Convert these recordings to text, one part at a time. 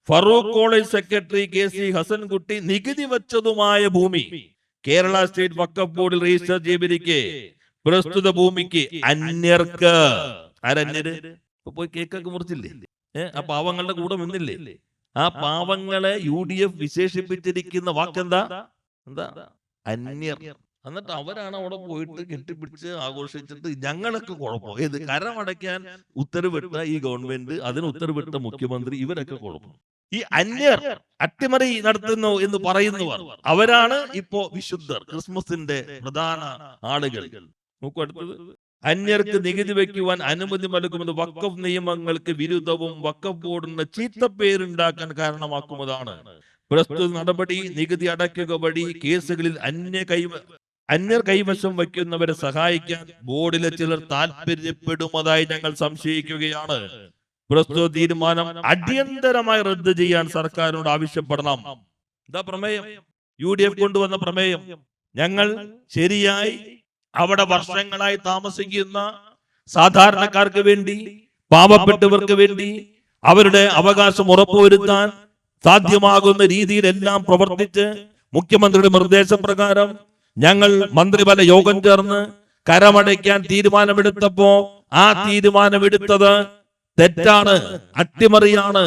Farooq college secretary KC Hasankutty നികുതി വച്ചതുമായ ഭൂമി കേരള സ്റ്റേറ്റ് വഖഫ് ബോർഡിൽ രജിസ്റ്റർ ചെയ്തിരിക്കെ പ്രസ്തുത ഭൂമിക്ക് അന്യർക്ക് ആരന്യര് പോയി കേക്കൊക്കെ മുറിച്ചില്ലേ? ആ പാവങ്ങളുടെ കൂടെ നിന്നില്ലേ? ആ പാവങ്ങളെ UDF വിശേഷിപ്പിച്ചിരിക്കുന്ന വാക്കെന്താ? അന്യർ. എന്നിട്ട് അവരാണ് അവിടെ പോയിട്ട് കെട്ടിപ്പിടിച്ച് ആഘോഷിച്ചിട്ട് ഞങ്ങളൊക്കെ കുഴപ്പം. ഏത് കരമടയ്ക്കാൻ ഉത്തരവിട്ട ഈ ഗവൺമെന്റ്, അതിന് ഉത്തരവിട്ട മുഖ്യമന്ത്രി, ഇവരൊക്കെ കുഴപ്പം. ഈ അന്യർ അട്ടിമറി നടത്തുന്നു എന്ന് പറയുന്നവർ അവരാണ് ഇപ്പോ വിശുദ്ധർ, ക്രിസ്മസിന്റെ പ്രധാന ആളുകൾ. നോക്കൂ അടുത്തത്. അന്യർക്ക് നികുതി വയ്ക്കുവാൻ അനുമതി നൽകുന്നത് വഖഫ് നിയമങ്ങൾക്ക് വിരുദ്ധവും വഖഫ് ബോർഡിന് ചീത്തപ്പേരുണ്ടാക്കാൻ കാരണമാക്കുന്നതാണ്. പ്രസ്തുത നടപടി നികുതി അടയ്ക്കുക വഴി കേസുകളിൽ അന്യർ കൈവശം വയ്ക്കുന്നവരെ സഹായിക്കാൻ ബോർഡിലെ ചിലർ താല്പര്യപ്പെടുന്നതായി ഞങ്ങൾ സംശയിക്കുകയാണ്. പ്രസ്തുത തീരുമാനം അടിയന്തരമായി റദ്ദ് ചെയ്യാൻ സർക്കാരിനോട് ആവശ്യപ്പെടണം. ഇതാ പ്രമേയം, UDF കൊണ്ടുവന്ന പ്രമേയം. ഞങ്ങൾ ശരിയായി അവിടെ വർഷങ്ങളായി താമസിക്കുന്ന സാധാരണക്കാർക്ക് വേണ്ടി, പാവപ്പെട്ടവർക്ക് വേണ്ടി അവരുടെ അവകാശം ഉറപ്പുവരുത്താൻ സാധ്യമാകുന്ന രീതിയിലെല്ലാം പ്രവർത്തിച്ച് മുഖ്യമന്ത്രിയുടെ നിർദ്ദേശപ്രകാരം ഞങ്ങൾ മന്ത്രിതല യോഗം ചേർന്ന് കരമടയ്ക്കാൻ തീരുമാനമെടുത്തപ്പോ ആ തീരുമാനമെടുത്തത് തെറ്റാണ്, അട്ടിമറിയാണ്,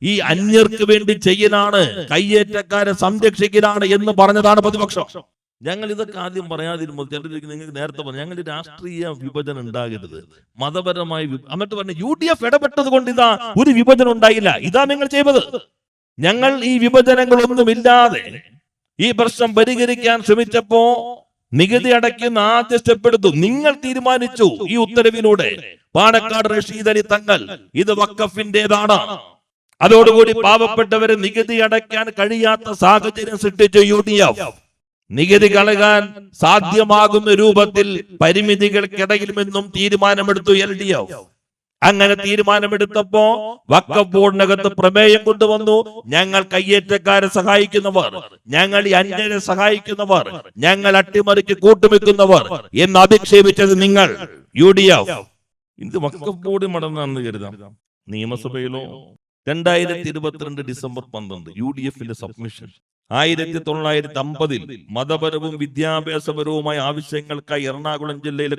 ഈ അന്യർക്ക് വേണ്ടി ചെയ്യലാണ്, കയ്യേറ്റക്കാരെ സംരക്ഷിക്കലാണ് എന്ന് പറഞ്ഞതാണ് പ്രതിപക്ഷം. ഞങ്ങൾ ഇതൊക്കെ ആദ്യം പറയാതിരുമ്പോൾ ചിലർക്ക് നിങ്ങൾക്ക് നേരത്തെ പറഞ്ഞു ഞങ്ങൾ രാഷ്ട്രീയ വിഭജനം ഉണ്ടാകരുത്, മതപരമായി എന്നിട്ട് പറഞ്ഞു UDF ഇടപെട്ടത് കൊണ്ട് ഇതാ ഒരു വിഭജനം ഉണ്ടായില്ല. ഇതാ നിങ്ങൾ ചെയ്തത്. ഞങ്ങൾ ഈ വിഭജനങ്ങളൊന്നുമില്ലാതെ ഈ പ്രശ്നം പരിഹരിക്കാൻ ശ്രമിച്ചപ്പോ നികുതി അടയ്ക്കുന്ന ആദ്യ സ്റ്റെപ്പ് എടുത്തു. നിങ്ങൾ തീരുമാനിച്ചു ഈ ഉത്തരവിലൂടെ പാണക്കാട് റഷീദ് അലി തങ്ങൾ ഇത് വഖഫിന്റേതാണ്. അതോടുകൂടി പാവപ്പെട്ടവരെ നികുതി അടയ്ക്കാൻ കഴിയാത്ത സാഹചര്യം സൃഷ്ടിച്ചു UDF. നികുതി കളയാൻ സാധ്യമാകുന്ന രൂപത്തിൽ പരിമിതികൾക്കിടയിൽ നിന്നും തീരുമാനമെടുത്തു LDF. അങ്ങനെ തീരുമാനമെടുത്തപ്പോ വഖഫ് ബോർഡിനകത്ത് പ്രമേയം കൊണ്ടുവന്നു. ഞങ്ങൾ കയ്യേറ്റക്കാരെ സഹായിക്കുന്നവർ, ഞങ്ങൾ ഈ അന്യരെ സഹായിക്കുന്നവർ, ഞങ്ങൾ അട്ടിമറിക്ക് കൂട്ടുവെക്കുന്നവർ എന്ന് അധിക്ഷേപിച്ചത് നിങ്ങൾ UDF. ഇത് വഖഫ് ബോർഡ് മടങ്ങാണെന്ന് കരുതാം. നിയമസഭയിലോ 2022 ഡിസംബർ 12 UDF-ന്റെ സബ്മിഷൻ 1950 മതപരവും വിദ്യാഭ്യാസപരവുമായ ആവശ്യങ്ങൾക്കായി എറണാകുളം ജില്ലയിലെ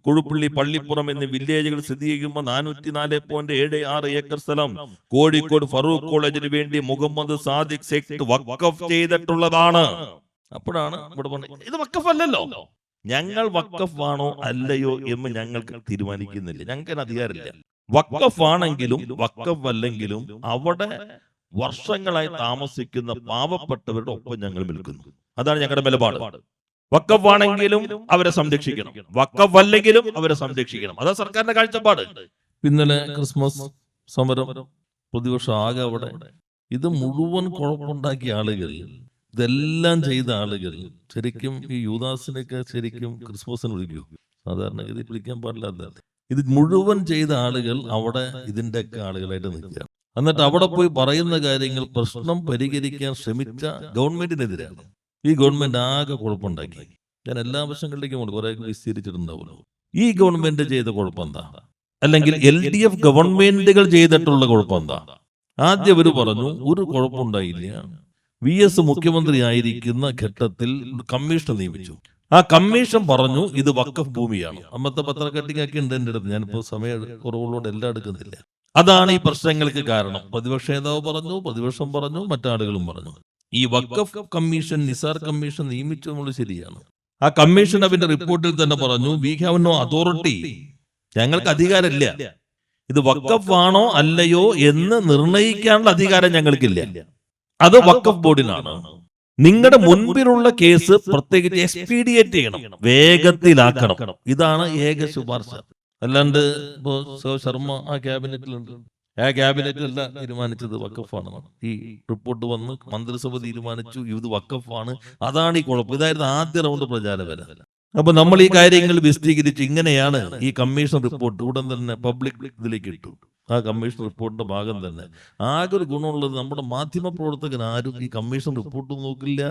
കുഴുപ്പള്ളി പള്ളിപ്പുറം എന്നീ വില്ലേജുകൾ സ്ഥിതി ചെയ്യുമ്പോൾ 404.76 ഏക്കർ സ്ഥലം കോഴിക്കോട് ഫറൂഖ് കോളേജിന് വേണ്ടി മുഹമ്മദ് സാദിഖ് സെക്ട് വഖഫ് ചെയ്തിട്ടുള്ളതാണ്. അപ്പോഴാണ് ഇവിടെ പറഞ്ഞത് ഇത് വഖഫ് അല്ലല്ലോ. ഞങ്ങൾ വഖഫ് ആണോ അല്ലയോ എന്ന് ഞങ്ങൾക്ക് തീരുമാനിക്കുന്നില്ല, ഞങ്ങൾക്ക് അധികാരമില്ല. വഖഫ് ആണെങ്കിലും വഖഫ് അല്ലെങ്കിലും അവിടെ വർഷങ്ങളായി താമസിക്കുന്ന പാവപ്പെട്ടവരുടെ ഒപ്പം ഞങ്ങൾ നിൽക്കുന്നു. അതാണ് ഞങ്ങളുടെ നിലപാട്. വഖഫ് ആണെങ്കിലും അവരെ സംരക്ഷിക്കണം, വഖഫ് അല്ലെങ്കിലും അവരെ സംരക്ഷിക്കണം. അതാ സർക്കാരിന്റെ കാഴ്ചപ്പാട്. ഇന്നലെ ക്രിസ്മസ് സമരം പ്രതിവർഷം ആകെ അവിടെ ഇത് മുഴുവൻ കുഴപ്പമുണ്ടാക്കിയ ആളുകൾ, ഇതെല്ലാം ചെയ്ത ആളുകൾ ശരിക്കും ഈ യൂദാസിനൊക്കെ ശരിക്കും ക്രിസ്മസിന് വിളിക്കൂ. സാധാരണഗതി വിളിക്കാൻ പാടില്ലാത്ത ഇത് മുഴുവൻ ചെയ്ത ആളുകൾ അവിടെ ഇതിന്റെ ഒക്കെ ആളുകളായിട്ട് നിൽക്കുകയാണ്. എന്നിട്ട് അവിടെ പോയി പറയുന്ന കാര്യങ്ങൾ പ്രശ്നം പരിഹരിക്കാൻ ശ്രമിച്ച ഗവൺമെന്റിനെതിരാണ്. ഈ ഗവൺമെന്റ് ആകെ കുഴപ്പമുണ്ടാക്കി. ഞാൻ എല്ലാ വശങ്ങളിലേക്കും കുറെ വിസ്തരിച്ചിട്ടുണ്ടാവുമല്ലോ. ഈ ഗവൺമെന്റ് ചെയ്ത കുഴപ്പം എന്താ, അല്ലെങ്കിൽ LDF ഗവൺമെന്റുകൾ ചെയ്തിട്ടുള്ള കുഴപ്പം എന്താ? ആദ്യം അവർ പറഞ്ഞു ഒരു കുഴപ്പമുണ്ടായില്ല. VS മുഖ്യമന്ത്രി ആയിരിക്കുന്ന ഘട്ടത്തിൽ കമ്മീഷൻ നിയമിച്ചു. ആ കമ്മീഷൻ പറഞ്ഞു ഇത് വഖഫ് ഭൂമിയാണ്. അന്നത്തെ പത്രക്കട്ടിങ്ങൊക്കെ ഉണ്ട് എൻ്റെ അടുത്ത്. ഞാനിപ്പോ സമയം കുറവുള്ളതുകൊണ്ട് എല്ലാം എടുക്കുന്നില്ല. അതാണ് ഈ പ്രശ്നങ്ങൾക്ക് കാരണം. പ്രതിപക്ഷ നേതാവ് പറഞ്ഞു, പ്രതിപക്ഷം പറഞ്ഞു, മറ്റാളുകളും പറഞ്ഞു. ഈ വഖഫ് കമ്മീഷൻ, നിസാർ കമ്മീഷൻ നിയമിച്ചു എന്നുള്ളത് ശരിയാണ്. ആ കമ്മീഷൻ അവന്റെ റിപ്പോർട്ടിൽ തന്നെ പറഞ്ഞു വി ഹാവ് നോ അതോറിറ്റി, ഞങ്ങൾക്ക് അധികാരമില്ല. ഇത് വഖഫ് ആണോ അല്ലയോ എന്ന് നിർണയിക്കാനുള്ള അധികാരം ഞങ്ങൾക്കില്ല, അത് വഖഫ് ബോർഡിനാണ്. നിങ്ങളുടെ മുൻപിലുള്ള കേസ് പ്രത്യേകിച്ച് എക്സ്പീഡിയേറ്റ് ചെയ്യണം, വേഗത്തിലാക്കണം. ഇതാണ് ഏക ശുപാർശ. അല്ലാണ്ട് ഇപ്പോ ശർമ്മ ആ ക്യാബിനറ്റിലുണ്ട്, ആ ക്യാബിനറ്റിലല്ല തീരുമാനിച്ചത് വഖഫാണ്. ഈ റിപ്പോർട്ട് വന്ന് മന്ത്രിസഭ തീരുമാനിച്ചു ഇത് വഖഫാണ്. അതാണ് ഈ കുഴപ്പം. ഇതായിരുന്നു ആദ്യ റൗണ്ട് പ്രചാരവേല. അപ്പൊ നമ്മൾ ഈ കാര്യങ്ങൾ വിശദീകരിച്ച് ഇങ്ങനെയാണ് ഈ കമ്മീഷൻ റിപ്പോർട്ട് ഉടൻ തന്നെ പബ്ലിക് ഇതിലേക്ക് ഇട്ടു. ആ കമ്മീഷൻ റിപ്പോർട്ടിന്റെ ഭാഗം തന്നെ ആകെ ഒരു ഗുണമുള്ളത്, നമ്മുടെ മാധ്യമ പ്രവർത്തകൻ ആരും ഈ കമ്മീഷൻ റിപ്പോർട്ടും നോക്കില്ല,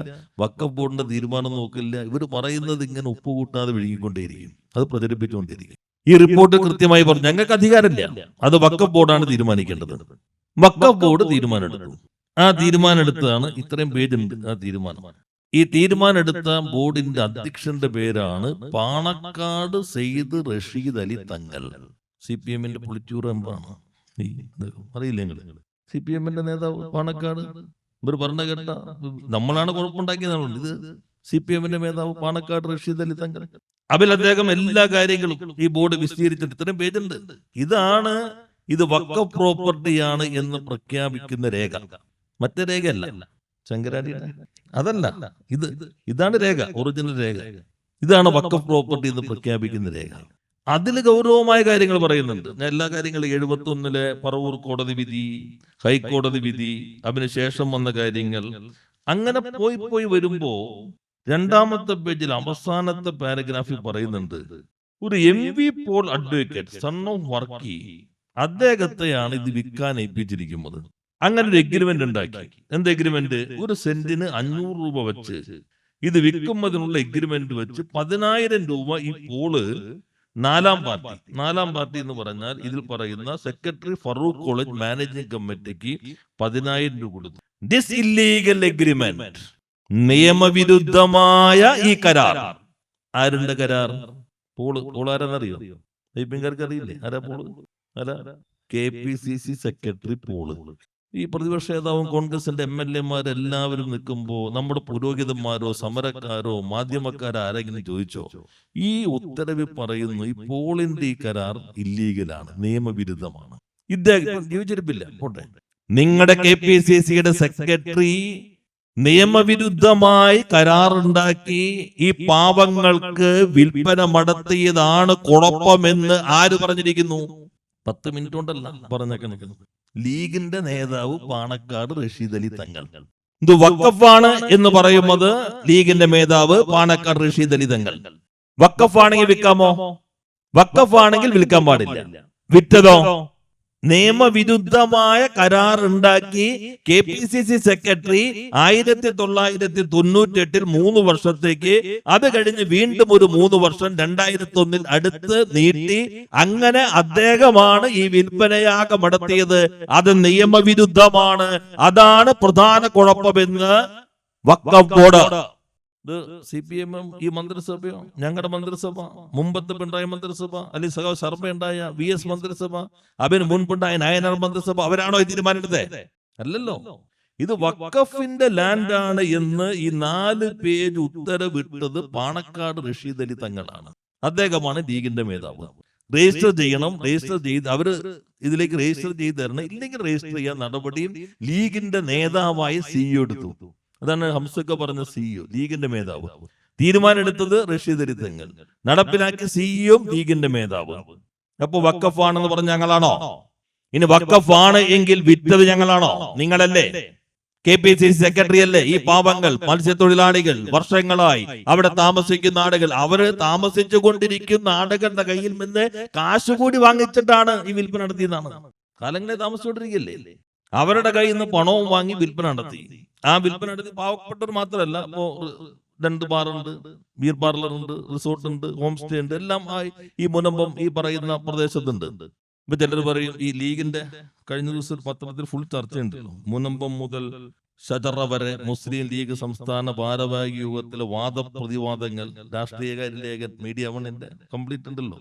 വഖഫ് ബോർഡിന്റെ തീരുമാനം നോക്കില്ല. ഇവർ പറയുന്നത് ഇങ്ങനെ ഉപ്പ് കൂട്ടാതെ വിഴുങ്ങിക്കൊണ്ടേയിരിക്കും, അത് പ്രചരിപ്പിച്ചുകൊണ്ടേയിരിക്കും. ഈ റിപ്പോർട്ട് കൃത്യമായി പറഞ്ഞു ഞങ്ങൾക്ക് അധികാരമില്ല, അത് വഖഫ് ബോർഡാണ് തീരുമാനിക്കേണ്ടത്. വഖഫ് ബോർഡ് തീരുമാനമെടുത്തു. ആ തീരുമാനം എടുത്തതാണ്, ഇത്രയും പേജുണ്ട് ആ തീരുമാനം. ഈ തീരുമാനം എടുത്ത ബോർഡിന്റെ അധ്യക്ഷന്റെ പേരാണ് പാണക്കാട് സെയ്ദ് റഷീദ് അലി തങ്ങൾ. CPM-ന്റെ പൊളിറ്റ്യൂറോ മെമ്പറാണ്. അറിയില്ല നിങ്ങൾ? CPM-ന്റെ നേതാവ് പാണക്കാട്. ഇവർ പറഞ്ഞ കേട്ട നമ്മളാണ് കുഴപ്പമുണ്ടാക്കിയതാണ്. ഇത് CPM-ന്റെ നേതാവ് പാണക്കാട് റഷീദ് അലി തങ്ങൾ. അതിൽ അദ്ദേഹം എല്ലാ കാര്യങ്ങളും ഈ ബോർഡ് വിശദീകരിച്ചിട്ട് ഇത്രയും പേജുണ്ട്. ഇത് വഖഫ് പ്രോപ്പർട്ടിയാണ് എന്ന് പ്രഖ്യാപിക്കുന്ന രേഖ. മറ്റേ രേഖയല്ല, ശങ്കരാചാര്യ അതല്ല, ഇതാണ് രേഖ, ഒറിജിനൽ രേഖ. ഇതാണ് വഖഫ് പ്രോപ്പർട്ടി എന്ന് പ്രഖ്യാപിക്കുന്ന രേഖ. അതിൽ ഗൗരവമായ കാര്യങ്ങൾ പറയുന്നുണ്ട്. എല്ലാ കാര്യങ്ങളും 71-ലെ പറവൂർ കോടതി വിധി, ഹൈക്കോടതി വിധി, അതിനുശേഷം വന്ന കാര്യങ്ങൾ, അങ്ങനെ പോയി വരുമ്പോ രണ്ടാമത്തെ പേജിൽ അവസാനത്തെ പാരഗ്രാഫിൽ പറയുന്നുണ്ട്, ഒരു MV Paul advocate son of Varkey അദ്ദേഹത്തെയാണ് ഇത് വിൽക്കാൻ ഏൽപ്പിച്ചിരിക്കുന്നത്. അങ്ങനെ ഒരു എഗ്രിമെന്റ് ഉണ്ടാക്കി. എന്ത് എഗ്രിമെന്റ്? ഒരു സെന്റിന് 500 രൂപ വെച്ച് ഇത് വിൽക്കുന്നതിനുള്ള എഗ്രിമെന്റ് വെച്ച് 10,000 രൂപ ഈ പോള് നാലാം പാർട്ടി എന്ന് പറഞ്ഞാൽ ഇതിൽ പറയുന്ന സെക്രട്ടറി ഫറൂഖ് കോളേജ് മാനേജിംഗ് കമ്മിറ്റിക്ക് 10,000 രൂപ കൊടുത്തു. ദിസ് ഇല്ലീഗൽ എഗ്രിമെന്റ്, നിയമവിരുദ്ധമായ ഈ കരാർ. ആരുടെ കരാർ? പോള് ആരാന്നറിയോ? ഐപിക്കാർക്ക് അറിയില്ലേ ആരാ പോള്? KPCC secretary Paul. ഈ പ്രതിപക്ഷ നേതാവും കോൺഗ്രസിന്റെ MLA-മാരെല്ലാവരും നിൽക്കുമ്പോ നമ്മുടെ പുരോഹിതന്മാരോ സമരക്കാരോ മാധ്യമക്കാരോ ആരെങ്കിലും ചോദിച്ചോ? ഈ ഉത്തരവിൽ പറയുന്നു ഈ പോളിന്റെ ഈ കരാർ ഇല്ലീഗലാണ്, നിയമവിരുദ്ധമാണ്. ഇദ്ദേഹം ജീവിച്ചിരിപ്പില്ല, പോട്ടെ. നിങ്ങളുടെ KPCC-യുടെ സെക്രട്ടറി നിയമവിരുദ്ധമായി കരാറുണ്ടാക്കി ഈ പാവങ്ങൾക്ക് വിൽപ്പന നടത്തിയതാണ് കുഴപ്പമെന്ന് ആര് പറഞ്ഞിരിക്കുന്നു? 10 മിനിറ്റ് കൊണ്ടല്ല പറഞ്ഞേക്കുന്നത്. ലീഗിന്റെ നേതാവ് പാണക്കാട് റഷീദ് അലി തങ്ങൾ. ഇത് വഖഫാണ് എന്ന് പറയുന്നത് ലീഗിന്റെ നേതാവ് പാണക്കാട് റഷീദ് അലി തങ്ങൾ. വഖഫാണെങ്കിൽ വിൽക്കാമോ? വഖഫാണെങ്കിൽ വിൽക്കാൻ പാടില്ല. വിറ്റതോ? നിയമവിരുദ്ധമായ കരാർ ഉണ്ടാക്കി KPCC സെക്രട്ടറി 1998 3 വർഷത്തേക്ക്, അത് കഴിഞ്ഞ് വീണ്ടും ഒരു 3 വർഷം 2001 അടുത്ത് നീട്ടി. അങ്ങനെ അദ്ദേഹമാണ് ഈ വിൽപ്പനയാഗം നടത്തിയത്. അത് നിയമവിരുദ്ധമാണ്. അതാണ് പ്രധാന കുഴപ്പമെന്ന് വഖഫ് ബോർഡ്. ഇത് CPM ഈ മന്ത്രിസഭയോ, ഞങ്ങളുടെ മന്ത്രിസഭ, മുമ്പത്തെ പിണറായി മന്ത്രിസഭ, അല്ലെങ്കിൽ സഖാവ് ശർമ്മ ഉണ്ടായ VS മന്ത്രിസഭ, അതിന് മുൻപുണ്ടായ നയനാർ മന്ത്രിസഭ, അവരാണോ ഈ തീരുമാനമെടുത്തത്? അല്ലല്ലോ. ഇത് വഖഫിന്റെ ലാൻഡാണ് എന്ന് ഈ 4 പേജ് ഉത്തരവിട്ടത് പാണക്കാട് റഷീദ് അലി തങ്ങളാണ്. അദ്ദേഹമാണ് ലീഗിന്റെ നേതാവ്. രജിസ്റ്റർ ചെയ്യണം, രജിസ്റ്റർ ചെയ്ത് അവര് ഇതിലേക്ക് രജിസ്റ്റർ ചെയ്ത് തരണം, ഇല്ലെങ്കിൽ രജിസ്റ്റർ ചെയ്യാൻ നടപടിയും ലീഗിന്റെ നേതാവായ CEO എടുത്തു. അതാണ് ഹംസക്ക പറഞ്ഞ CEO, ലീഗിന്റെ നേതാവ്. തീരുമാനം എടുത്തത് റഷീദ് അലി തങ്ങൾ, നടപ്പിലാക്കിയ CEO ലീഗിന്റെ നേതാവ്. അപ്പൊ വഖഫാണെന്ന് പറഞ്ഞ ഞങ്ങളാണോ? ഇനി വഖഫാണ് എങ്കിൽ വിറ്റത് ഞങ്ങളാണോ? നിങ്ങളല്ലേ? KPCC സെക്രട്ടറി അല്ലേ? ഈ പാവങ്ങൾ, മത്സ്യത്തൊഴിലാളികൾ, വർഷങ്ങളായി അവിടെ താമസിക്കുന്ന ആളുകൾ, അവര് താമസിച്ചു കൊണ്ടിരിക്കുന്ന ആളുകളുടെ കയ്യിൽ നിന്ന് കാശ് കൂടി വാങ്ങിച്ചിട്ടാണ് ഈ വിൽപ്പന നടത്തിയതാണ്. കാലങ്ങളെ താമസിച്ചുകൊണ്ടിരിക്കല്ലേ, അവരുടെ കയ്യിൽ നിന്ന് പണവും വാങ്ങി വിൽപ്പന നടത്തി. ആ വിൽപ്പന നടത്തി പാവപ്പെട്ടവർ മാത്രമല്ല, ഇപ്പോ 2 ബാറുണ്ട്, ബീർ പാർലർ ഉണ്ട്, റിസോർട്ട് ഉണ്ട്, ഹോം സ്റ്റേ ഉണ്ട്, എല്ലാം ഈ മുനമ്പം ഈ പറയുന്ന പ്രദേശത്തുണ്ട്. ഇപ്പൊ ചിലർ പറയും ഈ ലീഗിന്റെ കഴിഞ്ഞ ദിവസം പത്രത്തിൽ ഫുൾ ചർച്ചയുണ്ടല്ലോ, മുനമ്പം മുതൽ ഷജറ വരെ മുസ്ലിം ലീഗ് സംസ്ഥാന ഭാരവാഹി യോഗത്തിലെ വാദപ്രതിവാദങ്ങൾ രാഷ്ട്രീയകാര്യ ലേഖൻ മീഡിയ 1-ന്റെ കംപ്ലീറ്റ് ഉണ്ടല്ലോ.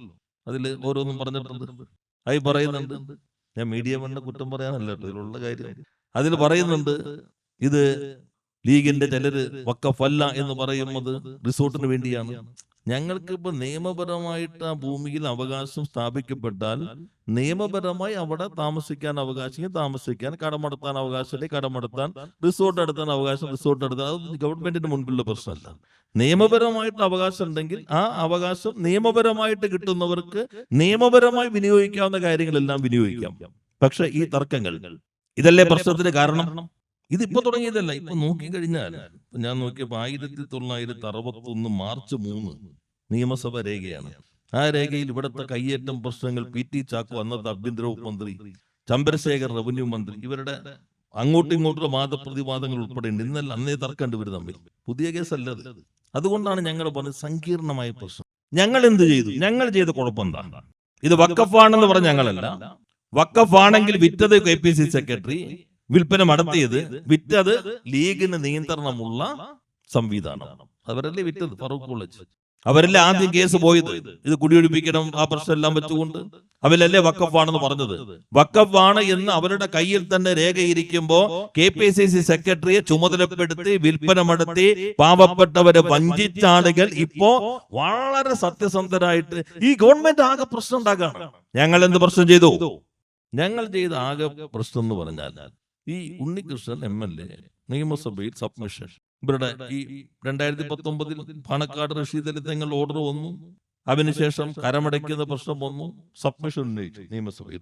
അതിൽ ഓരോന്നും പറഞ്ഞിട്ടുണ്ട്. ആയി പറയുന്നുണ്ട്, ഞാൻ മീഡിയ 1-നെ കുറ്റം പറയാനല്ല കേട്ടോ, ഇതിലുള്ള കാര്യം. അതിൽ പറയുന്നുണ്ട്, ഇത് ലീഗിന്റെ ചിലര് വഖഫല്ല എന്ന് പറയുന്നത് റിസോർട്ടിന് വേണ്ടിയാണ്. ഞങ്ങൾക്ക് ഇപ്പൊ നിയമപരമായിട്ട് ആ ഭൂമിയിൽ അവകാശം സ്ഥാപിക്കപ്പെട്ടാൽ നിയമപരമായി അവിടെ താമസിക്കാൻ അവകാശം, താമസിക്കാൻ, കടമെടുത്താൻ അവകാശം, കടമെടുത്താൻ, റിസോർട്ട് എടുത്താൻ അവകാശം, റിസോർട്ട് എടുത്താൻ, അത് ഗവൺമെന്റിന് മുൻപിലുള്ള പ്രശ്നമല്ല. നിയമപരമായിട്ട് അവകാശം ഉണ്ടെങ്കിൽ ആ അവകാശം നിയമപരമായിട്ട് കിട്ടുന്നവർക്ക് നിയമപരമായി വിനിയോഗിക്കാവുന്ന കാര്യങ്ങളെല്ലാം വിനിയോഗിക്കാം. പക്ഷെ ഈ തർക്കങ്ങൾ, ഇതല്ലേ പ്രശ്നത്തിന് കാരണം? ഇതിപ്പോ തുടങ്ങിയതല്ല. ഇപ്പൊ നോക്കിക്കഴിഞ്ഞാൽ, ഞാൻ നോക്കിയപ്പോ 1961 മാർച്ച് 3 നിയമസഭ രേഖയാണ്. ആ രേഖയിൽ ഇവിടുത്തെ കയ്യേറ്റം പ്രശ്നങ്ങൾ PT ചാക്കോ, അന്നത്തെ ആഭ്യന്തര വകുപ്പ് മന്ത്രി, ചന്ദ്രശേഖർ റവന്യൂ മന്ത്രി, ഇവരുടെ അങ്ങോട്ടും ഇങ്ങോട്ടുള്ള വാദപ്രതിവാദങ്ങൾ ഉൾപ്പെടെ ഉണ്ട്. ഇന്നല്ല അന്നേ തർക്കമുണ്ട് ഇവർ തമ്മിൽ. പുതിയ കേസല്ലത്. അതുകൊണ്ടാണ് ഞങ്ങൾ പറഞ്ഞത് സങ്കീർണമായ പ്രശ്നം. ഞങ്ങൾ എന്ത് ചെയ്തു? ഞങ്ങൾ ചെയ്ത കുഴപ്പം എന്താ? ഇത് വഖഫാണെന്ന് പറഞ്ഞ ഞങ്ങളല്ല, വഖഫ് ആണെങ്കിൽ വിറ്റത് KPCC സെക്രട്ടറി, വിൽപ്പന നടത്തിയത് വിറ്റത് ലീഗിന് നിയന്ത്രണമുള്ള സംവിധാനം. അവരല്ലേ വിറ്റത്, ഫറൂഖ് കോളേജ്. അവരല്ലേ ആദ്യം കേസ് പോയത്, ഇത് കുടിയൊഴിപ്പിക്കണം ആ പ്രശ്നം എല്ലാം വെച്ചുകൊണ്ട്. അവരല്ലേ വഖഫ് ആണെന്ന് പറഞ്ഞത്. വഖഫ് ആണ് എന്ന് അവരുടെ കയ്യിൽ തന്നെ രേഖയിരിക്കുമ്പോ KPCC സെക്രട്ടറിയെ ചുമതലപ്പെടുത്തി വിൽപ്പന നടത്തി പാവപ്പെട്ടവരെ വഞ്ചിച്ച ആളുകൾ ഇപ്പോ വളരെ സത്യസന്ധരായിട്ട് ഈ ഗവൺമെന്റ് ആകെ പ്രശ്നം ഉണ്ടാക്കുകയാണ്. ഞങ്ങൾ എന്ത് പ്രശ്നം ചെയ്തു? ഞങ്ങൾ ചെയ്ത ആകെ പ്രശ്നം എന്ന് പറഞ്ഞാൽ ഈ ഉണ്ണികൃഷ്ണൻ MLA നിയമസഭയിൽ സബ്മിഷൻ, ഇവരുടെ ഈ 2019 പാണക്കാട് റഷീദ് അലി തങ്ങൾ ഓർഡർ വന്നു, അതിനുശേഷം കരമടയ്ക്കുന്ന പ്രശ്നം വന്നു, സബ്മിഷൻ ഉന്നയിച്ചു നിയമസഭയിൽ.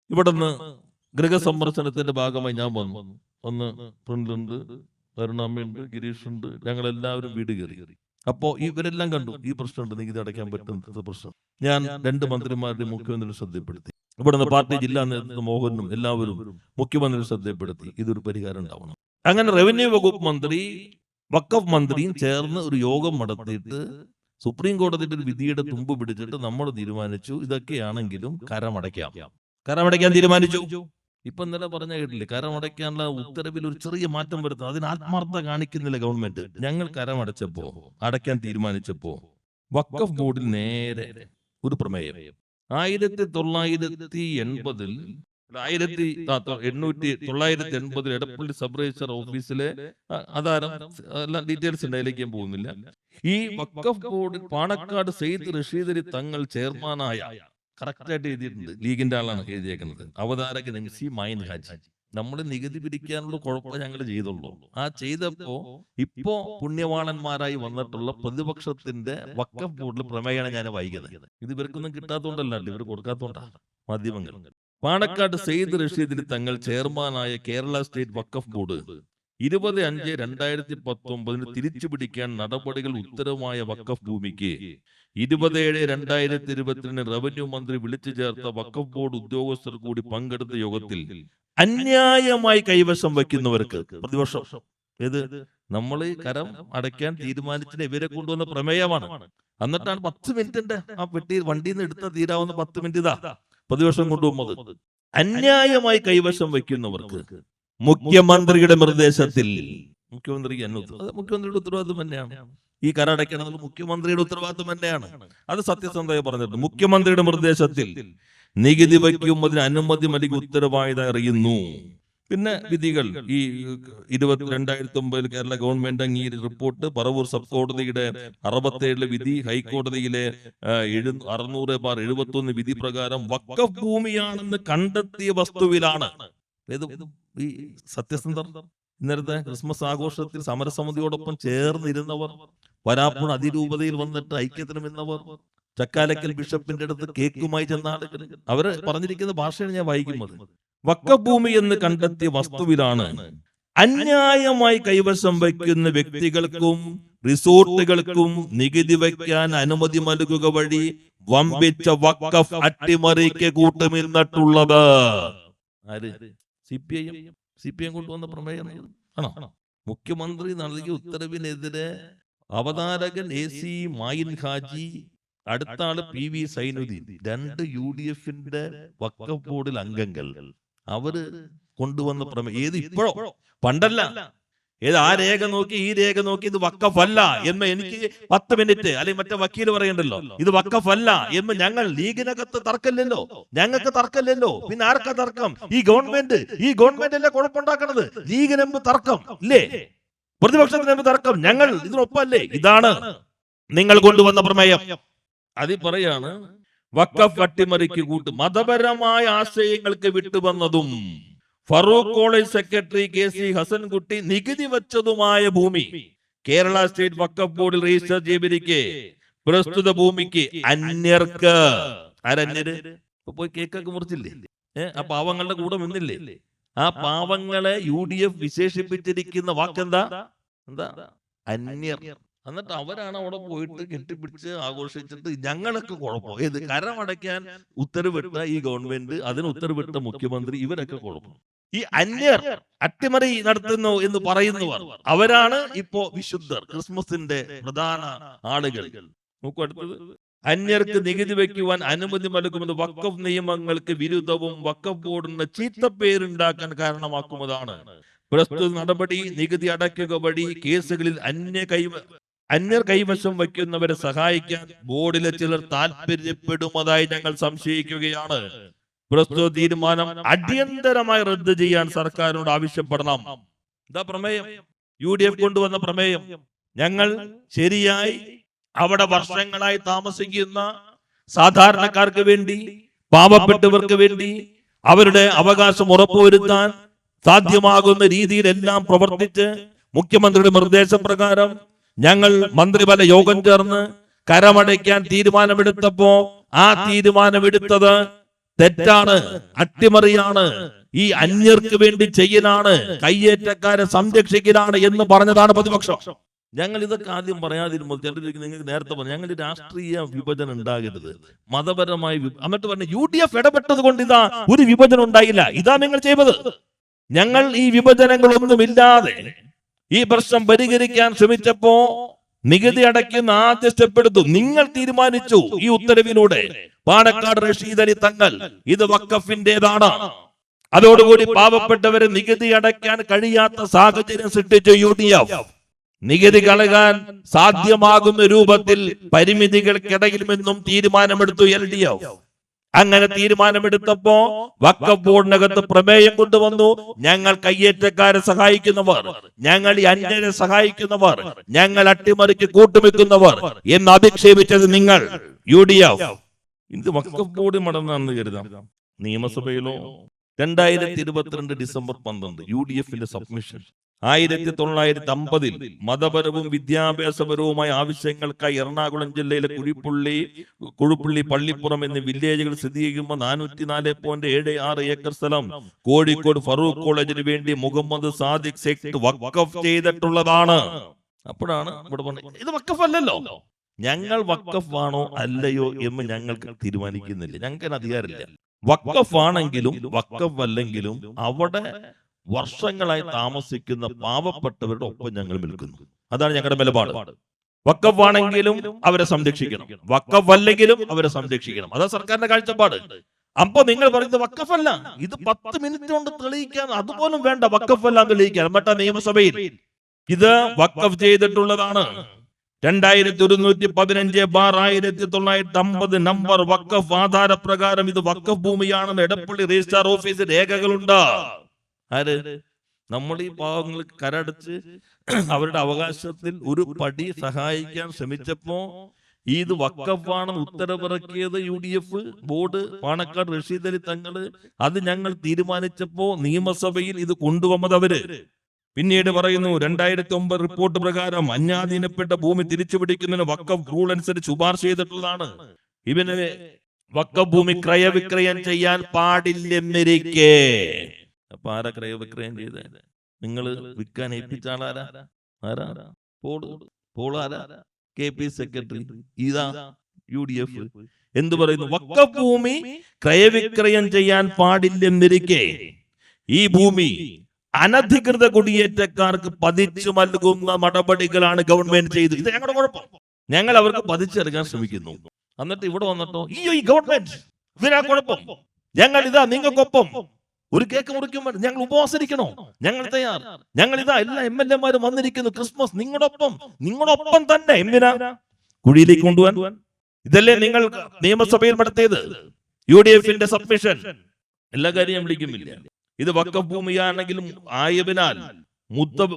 ഇവിടുന്ന് ഗൃഹസന്ദർശനത്തിന്റെ ഭാഗമായി ഞാൻ വന്നു. ഒന്ന് പ്രിന്റുണ്ട്, കരുണാമ്മയുണ്ട്, ഗിരീഷുണ്ട്, ഞങ്ങളെല്ലാവരും വീട് കയറി. അപ്പോ ഇവരെല്ലാം കണ്ടു ഈ പ്രശ്നമുണ്ട്, നികുതി അടയ്ക്കാൻ പറ്റുന്ന പ്രശ്നം. ഞാൻ 2 മന്ത്രിമാരുടെയും മുഖ്യമന്ത്രി ശ്രദ്ധപ്പെടുത്തി. ഇവിടുന്ന് പാർട്ടി ജില്ലാ നേതൃത്വം മോഹനും എല്ലാവരും മുഖ്യമന്ത്രി ശ്രദ്ധപ്പെടുത്തി ഇതൊരു പരിഹാരം ഉണ്ടാവണം. അങ്ങനെ റവന്യൂ വകുപ്പ് മന്ത്രി വഖഫ് മന്ത്രിയും ചേർന്ന് ഒരു യോഗം നടത്തിയിട്ട് സുപ്രീം കോടതിയുടെ ഒരു വിധിയുടെ തുമ്പ് പിടിച്ചിട്ട് നമ്മൾ തീരുമാനിച്ചു ഇതൊക്കെയാണെങ്കിലും കരമടയ്ക്കാൻ തീരുമാനിച്ചു. ഇപ്പൊ ഇന്നലെ പറഞ്ഞ കേട്ടില്ലേ, കരമടയ്ക്കാനുള്ള ഉത്തരവിൽ ഒരു ചെറിയ മാറ്റം വരുത്തും. അതിന് ആത്മാർത്ഥത കാണിക്കുന്നില്ല ഗവൺമെന്റ്. ഞങ്ങൾ കരമടച്ചപ്പോ, അടയ്ക്കാൻ തീരുമാനിച്ചപ്പോ വഖഫ് ബോർഡിൽ നേരെ ഒരു പ്രമേയം 1980 എടപ്പള്ളി സബ് രജിസ്ട്രാർ ഓഫീസിലെ ആധാരം എല്ലാം ഡീറ്റെയിൽസ് ഉണ്ടായിലേക്ക് ഞാൻ പോകുന്നില്ല. ഈ വഖഫ് ബോർഡിൽ പാണക്കാട് സെയ്ദ് റഷീദ് അലി തങ്ങൾ ചെയർമാനായ, കറക്റ്റായിട്ട് എഴുതിയിട്ടുണ്ട്, ലീഗിന്റെ ആളാണ് എഴുതിയേക്കുന്നത്, അവതാരകൻ MC മൈൻ ഹാജി. നമ്മൾ നികുതി പിരിക്കാനുള്ള കുഴപ്പം ഞങ്ങൾ ചെയ്തുള്ളൂ. ആ ചെയ്തപ്പോ ഇപ്പോ പുണ്യവാളന്മാരായി വന്നിട്ടുള്ള പ്രതിപക്ഷത്തിന്റെ വഖഫ് ബോർഡിൽ പ്രമേയമാണ് ഞാൻ വൈകുന്നത്. ഇത് ഇവർക്കൊന്നും കിട്ടാത്തോണ്ടല്ല, ഇവർ കൊടുക്കാത്തോണ്ടാണ് മാധ്യമങ്ങൾ. പാണക്കാട് സെയ്ദ് റഷീദ് അലി തങ്ങൾ ചെയർമാനായ കേരള സ്റ്റേറ്റ് വഖഫ് ബോർഡ് 20/5/2019 തിരിച്ചു പിടിക്കാൻ നടപടികൾ ഉത്തരവുമായ വഖഫ് ഭൂമിക്ക് 27/2022 റവന്യൂ മന്ത്രി വിളിച്ചു ചേർത്ത വഖഫ് ബോർഡ് ഉദ്യോഗസ്ഥർ കൂടി പങ്കെടുത്ത യോഗത്തിൽ അന്യായമായി കൈവശം വയ്ക്കുന്നവർക്ക് പ്രതിവർഷം, ഏത് നമ്മൾ കരം അടയ്ക്കാൻ തീരുമാനിച്ചിട്ട് ഇവരെ കൊണ്ടുവന്ന പ്രമേയമാണ്. എന്നിട്ടാണ് 10 മിനിറ്റിന്റെ ആ പെട്ടി വണ്ടിയിൽ നിന്ന് എടുത്ത തീരാവുന്ന 10 മിനിറ്റ് ഇതാ പ്രതിവർഷം കൊണ്ടുപോകുന്നത്. അന്യായമായി കൈവശം വയ്ക്കുന്നവർക്ക് മുഖ്യമന്ത്രിയുടെ നിർദ്ദേശത്തിൽ, മുഖ്യമന്ത്രിയുടെ ഉത്തരവാദിത്വം തന്നെയാണ് ഈ കരടയ്ക്കണമെന്നത്, മുഖ്യമന്ത്രിയുടെ ഉത്തരവാദിത്വം തന്നെയാണ്. അത് സത്യസന്ധമായി പറഞ്ഞിട്ടുണ്ട്. മുഖ്യമന്ത്രിയുടെ നിർദ്ദേശത്തിൽ നികുതി വയ്ക്കുന്നതിന് അനുമതി നൽകി ഉത്തരവായതായി അറിയുന്നു. പിന്നെ വിധികൾ ഈ 2009 കേരള ഗവൺമെന്റ് അംഗീകരിച്ച റിപ്പോർട്ട്, പറവൂർ സബ് കോടതിയുടെ 67 വിധി, ഹൈക്കോടതിയിലെ 600/71 വിധി പ്രകാരം വഖഫ് ഭൂമിയാണെന്ന് കണ്ടെത്തിയ വസ്തുവിലാണ്. ഈ സത്യസന്ധർ, ഇന്നലത്തെ ക്രിസ്മസ് ആഘോഷത്തിൽ സമരസമിതിയോടൊപ്പം ചേർന്നിരുന്നവർ, വരാപ്പുഴ അതിരൂപതയിൽ വന്നിട്ട് ഐക്യത്തിന് നിന്നവർ, ചക്കാലക്കൽ ബിഷപ്പിന്റെ അടുത്ത് കേക്കുമായി ചെന്ന ആളുകൾ, അവര് പറഞ്ഞിരിക്കുന്ന ഭാഷയാണ് ഞാൻ വായിക്കുന്നത്. വഖഫ് ഭൂമി എന്ന് കണ്ടെത്തിയ വസ്തുവിലാണ് അന്യായമായി കൈവശം വയ്ക്കുന്ന വ്യക്തികൾക്കും റിസോർട്ടുകൾക്കും നികുതി വയ്ക്കാൻ അനുമതി നൽകുക വഴി വമ്പിച്ച വഖഫ് അട്ടിമറിക്ക് കൂട്ടുനിന്നിട്ടുള്ളത്. ആര്? CPM കൊണ്ടുവന്ന പ്രമേയം ആണോ? മുഖ്യമന്ത്രി നൽകിയ ഉത്തരവിനെതിരെ അവതാരകൻ AC മായിൻ ഹാജി, അടുത്ത ആള് PV സൈനുദ്ദീൻ, 2 UDFന്റെ വഖഫ് ബോർഡിൽ അംഗങ്ങൾ, അവര് കൊണ്ടുവന്ന പ്രമേയം. ഏത് ഇപ്പോഴോ, പണ്ടല്ല. ഏത് ആ രേഖ നോക്കി ഈ രേഖ നോക്കി ഇത് വഖഫ് അല്ല എന്ന് എനിക്ക് 10 മിനിറ്റ് അല്ലെങ്കിൽ മറ്റേ വക്കീൽ പറയണ്ടല്ലോ, ഇത് വഖഫ് അല്ല എന്ന്. ഞങ്ങൾ ലീഗിനകത്ത് തർക്കമില്ലല്ലോ, ഞങ്ങൾക്ക് തർക്കമില്ലല്ലോ, പിന്നെ ആർക്കാ തർക്കം? ഈ ഗവൺമെന്റ് അല്ലേ കുഴപ്പമുണ്ടാക്കണത്. ലീഗിനെമ്പ് തർക്കം ഇല്ലേ, പ്രതിപക്ഷത്തിനെമ്പ് തർക്കം, ഞങ്ങൾ ഇതിനൊപ്പല്ലേ. ഇതാണ് നിങ്ങൾ കൊണ്ടുവന്ന പ്രമേയം. അതിൽ പറയാണ് വഖഫ് അട്ടിമറിക്ക് കൂട്ട് മതപരമായ ആശയങ്ങൾക്ക് വിട്ടുവന്നതും Farook college secretary KC Hasankutty നികുതി വച്ചതുമായ ഭൂമി കേരള സ്റ്റേറ്റ് വഖഫ് ബോർഡിൽ രജിസ്റ്റർ ചെയ്തിരിക്കെ പ്രസ്തുത ഭൂമിക്ക് അന്യർക്ക്, ആരന്യര്? പോയി കേക്കൊക്കെ മുറിച്ചില്ലേ, ആ പാവങ്ങളുടെ കൂടെ നിന്നില്ലേ? ആ പാവങ്ങളെ UDF വിശേഷിപ്പിച്ചിരിക്കുന്ന വാക്കെന്താ? അന്യർ. എന്നിട്ട് അവരാണ് അവിടെ പോയിട്ട് കെട്ടിപ്പിടിച്ച് ആഘോഷിച്ചിട്ട് ഞങ്ങളൊക്കെ കുഴപ്പം. ഏത് കരമടയ്ക്കാൻ ഉത്തരവിട്ട ഈ ഗവൺമെന്റ്, അതിന് ഉത്തരവിട്ട മുഖ്യമന്ത്രി, ഇവരൊക്കെ കുഴപ്പം. ഈ അന്യർ, അട്ടിമറി നടത്തുന്നു എന്ന് പറയുന്നവർ, അവരാണ് ഇപ്പോ വിശുദ്ധർ, ക്രിസ്മസിന്റെ പ്രധാന ആളുകൾ. നോക്കൂ അടുത്തത്. അന്യർക്ക് നികുതി വയ്ക്കുവാൻ അനുമതി നൽകുന്നത് വഖഫ് നിയമങ്ങൾക്ക് വിരുദ്ധവും വഖഫ് ബോർഡിന് ചീത്തപ്പേരുണ്ടാക്കാൻ കാരണമാക്കുന്നതാണ്. പ്രസ്തുത നടപടി നികുതി അടയ്ക്കുക വഴി കേസുകളിൽ അന്യർ കൈവശം വയ്ക്കുന്നവരെ സഹായിക്കാൻ ബോർഡിലെ ചിലർ താല്പര്യപ്പെടുന്നതായി ഞങ്ങൾ സംശയിക്കുകയാണ്. പ്രസ്തുത തീരുമാനം അടിയന്തരമായി റദ്ദ് ചെയ്യാൻ സർക്കാരിനോട് ആവശ്യപ്പെടണം. ഇതാ പ്രമേയം, UDF കൊണ്ടുവന്ന പ്രമേയം. ഞങ്ങൾ ശരിയായി അവിടെ വർഷങ്ങളായി താമസിക്കുന്ന സാധാരണക്കാർക്ക് വേണ്ടി, പാവപ്പെട്ടവർക്ക് വേണ്ടി അവരുടെ അവകാശം ഉറപ്പുവരുത്താൻ സാധ്യമാകുന്ന രീതിയിലെല്ലാം പ്രവർത്തിച്ച് മുഖ്യമന്ത്രിയുടെ നിർദ്ദേശപ്രകാരം ഞങ്ങൾ മന്ത്രിതല യോഗം ചേർന്ന് കരമടയ്ക്കാൻ തീരുമാനമെടുത്തപ്പോ ആ തീരുമാനമെടുത്തത് തെറ്റാണ്, അട്ടിമറിയാണ്, ഈ അന്യർക്ക് വേണ്ടി ചെയ്യലാണ്, കയ്യേറ്റക്കാരെ സംരക്ഷിക്കലാണ് എന്ന് പറഞ്ഞതാണ് പ്രതിപക്ഷം. ഞങ്ങൾ ഇതൊക്കെ ആദ്യം പറയാതിരുമ്പോൾ ചിലർക്ക് നിങ്ങൾക്ക് നേരത്തെ പറഞ്ഞു ഞങ്ങൾ രാഷ്ട്രീയ വിഭജനം ഉണ്ടാകരുത്, മതപരമായി എന്നിട്ട് പറഞ്ഞു UDF ഇടപെട്ടത് കൊണ്ട് ഇതാ ഒരു വിഭജനം ഉണ്ടായില്ല. ഇതാ നിങ്ങൾ ചെയ്തത്. ഞങ്ങൾ ഈ വിഭജനങ്ങളൊന്നുമില്ലാതെ ഈ പ്രശ്നം പരിഹരിക്കാൻ ശ്രമിച്ചപ്പോ നികുതി അടയ്ക്കുന്ന ആദ്യ സ്റ്റെപ്പ് എടുത്തു. നിങ്ങൾ തീരുമാനിച്ചു ഈ ഉത്തരവിലൂടെ പാണക്കാട് റഷീദ് അലി തങ്ങൾ ഇത് വഖഫിന്റേതാണ്. അതോടുകൂടി പാവപ്പെട്ടവരെ നികുതി അടയ്ക്കാൻ കഴിയാത്ത സാഹചര്യം സൃഷ്ടിച്ചു UDF. നികുതി കളയാൻ സാധ്യമാകുന്ന രൂപത്തിൽ പരിമിതികൾക്കിടയിലുമെന്നും തീരുമാനമെടുത്തു LDF. അങ്ങനെ തീരുമാനമെടുത്തപ്പോ വഖഫ് ബോർഡിനകത്ത് പ്രമേയം കൊണ്ടുവന്നു. ഞങ്ങൾ കയ്യേറ്റക്കാരെ സഹായിക്കുന്നവർ, ഞങ്ങൾ ഈ അന്യരെ സഹായിക്കുന്നവർ, ഞങ്ങൾ അട്ടിമറിക്ക് കൂട്ടുവെക്കുന്നവർ എന്ന് അധിക്ഷേപിച്ചത് നിങ്ങൾ UDF. ഇത് വഖഫ് ബോർഡ് മടന്നാണെന്ന് കരുതാം. നിയമസഭയിലോ 2022 ഡിസംബർ 12 UDFന്റെ സബ്മിഷൻ 1950 മതപരവും വിദ്യാഭ്യാസപരവുമായ ആവശ്യങ്ങൾക്കായി എറണാകുളം ജില്ലയിലെ കുഴുപ്പള്ളി പള്ളിപ്പുറം എന്നീ വില്ലേജുകൾ സ്ഥിതി ചെയ്യുമ്പോൾ 404.76 ഏക്കർ സ്ഥലം കോഴിക്കോട് ഫറൂഖ് കോളേജിന് വേണ്ടി മുഹമ്മദ് സാദിഖ് സെക്ട് വഖഫ് ചെയ്തിട്ടുള്ളതാണ്. അപ്പോഴാണ് ഇവിടെ പറഞ്ഞത് ഇത് വഖഫ് അല്ലല്ലോ. ഞങ്ങൾ വഖഫ് ആണോ അല്ലയോ എന്ന് ഞങ്ങൾക്ക് തീരുമാനിക്കുന്നില്ല, ഞങ്ങൾക്ക് അധികാരമില്ല. വഖഫ് ആണെങ്കിലും വഖഫ് അല്ലെങ്കിലും അവിടെ വർഷങ്ങളായി താമസിക്കുന്ന പാവപ്പെട്ടവരുടെ ഒപ്പം ഞങ്ങൾ നിൽക്കുന്നു. അതാണ് ഞങ്ങളുടെ നിലപാട്. വഖഫ് ആണെങ്കിലും അവരെ സംരക്ഷിക്കണം, വഖഫ് അല്ലെങ്കിലും അവരെ സംരക്ഷിക്കണം. അതാ സർക്കാരിന്റെ കാഴ്ചപ്പാട്. അപ്പൊ നിങ്ങൾ പറയുന്നത് വഖഫ് അല്ല, ഇത് 10 മിനിറ്റ് കൊണ്ട് തെളിയിക്കാൻ അതുപോലും വേണ്ട, വഖഫ് അല്ല തെളിയിക്കാൻ. മറ്റേ നിയമസഭയിൽ ഇത് വഖഫ് ചെയ്തിട്ടുള്ളതാണ്. 2115/1950 നമ്പർ വഖഫ് ആധാരപ്രകാരം ഇത് വഖഫ് ഭൂമിയാണെന്ന് എടപ്പള്ളി രജിസ്ട്രാർ ഓഫീസിൽ രേഖകളുണ്ട്. ആര്? നമ്മൾ ഈ പാവങ്ങൾ കരടച്ച് അവരുടെ അവകാശത്തിൽ ഒരു പടി സഹായിക്കാൻ ശ്രമിച്ചപ്പോ ഇത് വഖഫാണെന്ന് ഉത്തരവിറക്കിയത് UDF ബോർഡ്, പാണക്കാട് റഷീദ് അലി തങ്ങള്. അത് ഞങ്ങൾ തീരുമാനിച്ചപ്പോ നിയമസഭയിൽ ഇത് കൊണ്ടുവന്നത് അവര്. പിന്നീട് പറയുന്നു 2009 റിപ്പോർട്ട് പ്രകാരം അന്യാധീനപ്പെട്ട ഭൂമി തിരിച്ചുപിടിക്കുന്നതിന് വഖഫ് റൂൾ അനുസരിച്ച് ശുപാർശ ചെയ്തിട്ടുള്ളതാണ്. ഇവന് വഖഫ് ഭൂമി ക്രയവിക്രയം ചെയ്യാൻ പാടില്ലെന്നിരിക്കെ അപ്പൊ ആരാ ക്രയവിക്രയം ചെയ്തേ? നിങ്ങൾ വിൽക്കാൻ ഏൽപ്പിച്ച ആളാരാ? പോളാരാ? KP secretary. ഇതാ UDF എന്ത് പറയുന്നു? വഖഫ് ഭൂമി ക്രയവിക്രയം ചെയ്യാൻ പാടില്ലെന്നിരിക്കെ ഈ ഭൂമി അനധികൃത കുടിയേറ്റക്കാർക്ക് പതിച്ചു നൽകുന്ന നടപടികളാണ് ഗവൺമെന്റ് ചെയ്തത്. ഇത് ഞങ്ങളുടെ കുഴപ്പം. ഞങ്ങൾ അവർക്ക് പതിച്ചെടുക്കാൻ ശ്രമിക്കുന്നു. എന്നിട്ട് ഇവിടെ വന്നിട്ടോ ഈ ഗവൺമെന്റ് ഇതിനാ കുഴപ്പം, ഞങ്ങൾ ഇതാ നിങ്ങൾക്കൊപ്പം ഒരു കേക്ക് മുറിക്കുമ്പോൾ ഞങ്ങൾ ഉപവാസിക്കണോ? ഞങ്ങൾ തയ്യാർ. ഞങ്ങൾ ഇതാ എല്ലാ MLA-മാരും വന്നിരിക്കുന്നു, ക്രിസ്മസ് നിങ്ങളൊപ്പം തന്നെ. എന്തിനാ? കുഴിയിലേക്ക് കൊണ്ടുപോകാൻ. ഇതല്ലേ നിങ്ങൾ നിയമസഭയിൽ നടത്തിയത്? UDF-ന്റെ സബ്മിഷൻ. എല്ലാ കാര്യം വിളിക്കുന്നില്ല. ഇത് വഖഫ് ഭൂമിയാണെങ്കിലും ആയതിനാൽ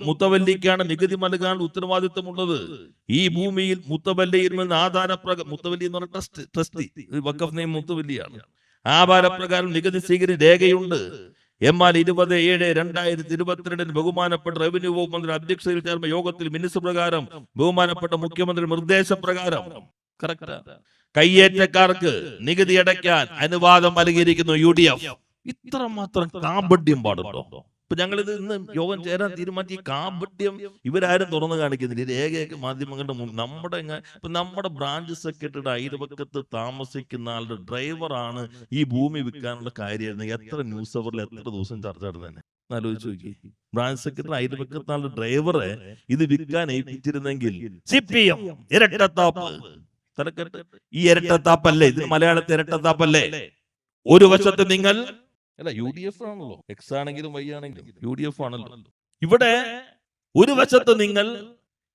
മുത്തവല്ലിക്കാണ് നികുതി നൽകാൻ ഉത്തരവാദിത്വമുള്ളത്. ഈ ഭൂമിയിൽ മുത്തവല്ലിയിൽ നിന്ന് ആധാരപ്രകാരം, മുത്തവല്ലി എന്ന് പറഞ്ഞ ട്രസ്റ്റി, വഖഫ് നിയമം മുത്തവല്ലിയാണ്, ആധാരപ്രകാരം നികുതി സ്വീകരിച്ച രേഖയുണ്ട്. എന്നാൽ 27/2022 ബഹുമാനപ്പെട്ട റവന്യൂ വകുപ്പ് മന്ത്രി അധ്യക്ഷതയിൽ ചേർന്ന യോഗത്തിൽ മിനിറ്റ്സ് പ്രകാരം ബഹുമാനപ്പെട്ട മുഖ്യമന്ത്രി നിർദ്ദേശപ്രകാരം കയ്യേറ്റക്കാർക്ക് നികുതി അടയ്ക്കാൻ അനുവാദം നൽകിയിരിക്കുന്നു UDF. ഇത്ര മാത്രം കാപട്യം പാടുണ്ടോ? ഇപ്പൊ ഞങ്ങൾ ഇത് ഇന്ന് യോഗം ചേരാൻ തീരുമാനിച്ച ഈ കാപട്യം ഇവരാരും തുറന്നു കാണിക്കുന്നില്ല. രേഖയൊക്കെ മാധ്യമങ്ങളുടെ നമ്മുടെ ബ്രാഞ്ച് സെക്രട്ടറിയുടെ അയൽപക്കത്ത് താമസിക്കുന്ന ആളുടെ ഡ്രൈവറാണ് ഈ ഭൂമി വിൽക്കാനുള്ള കാര്യമായിരുന്നു. എത്ര ന്യൂസ് അവറിൽ എത്ര ദിവസം ചർച്ച നടന്നതന്നെ ആലോചിച്ച് നോക്കി. ബ്രാഞ്ച് സെക്രട്ടറി അയൽപക്കത്ത് ആളുടെ ഡ്രൈവറെ ഇത് വിൽക്കാൻ ഏൽപ്പിച്ചിരുന്നെങ്കിൽ CPM ഇരട്ടത്താപ്പ് തലക്കെട്ട്. ഈ ഇരട്ടത്താപ്പല്ലേ ഇത്? മലയാളത്തിൽ ഇരട്ടത്താപ്പല്ലേ? ഒരു വശത്ത് നിങ്ങൾ അല്ല UDF ആണല്ലോ, എക്സ് ആണെങ്കിലും വൈ ആണെങ്കിലും UDF ആണല്ലോ. ഇവിടെ ഒരു വശത്ത് നിങ്ങൾ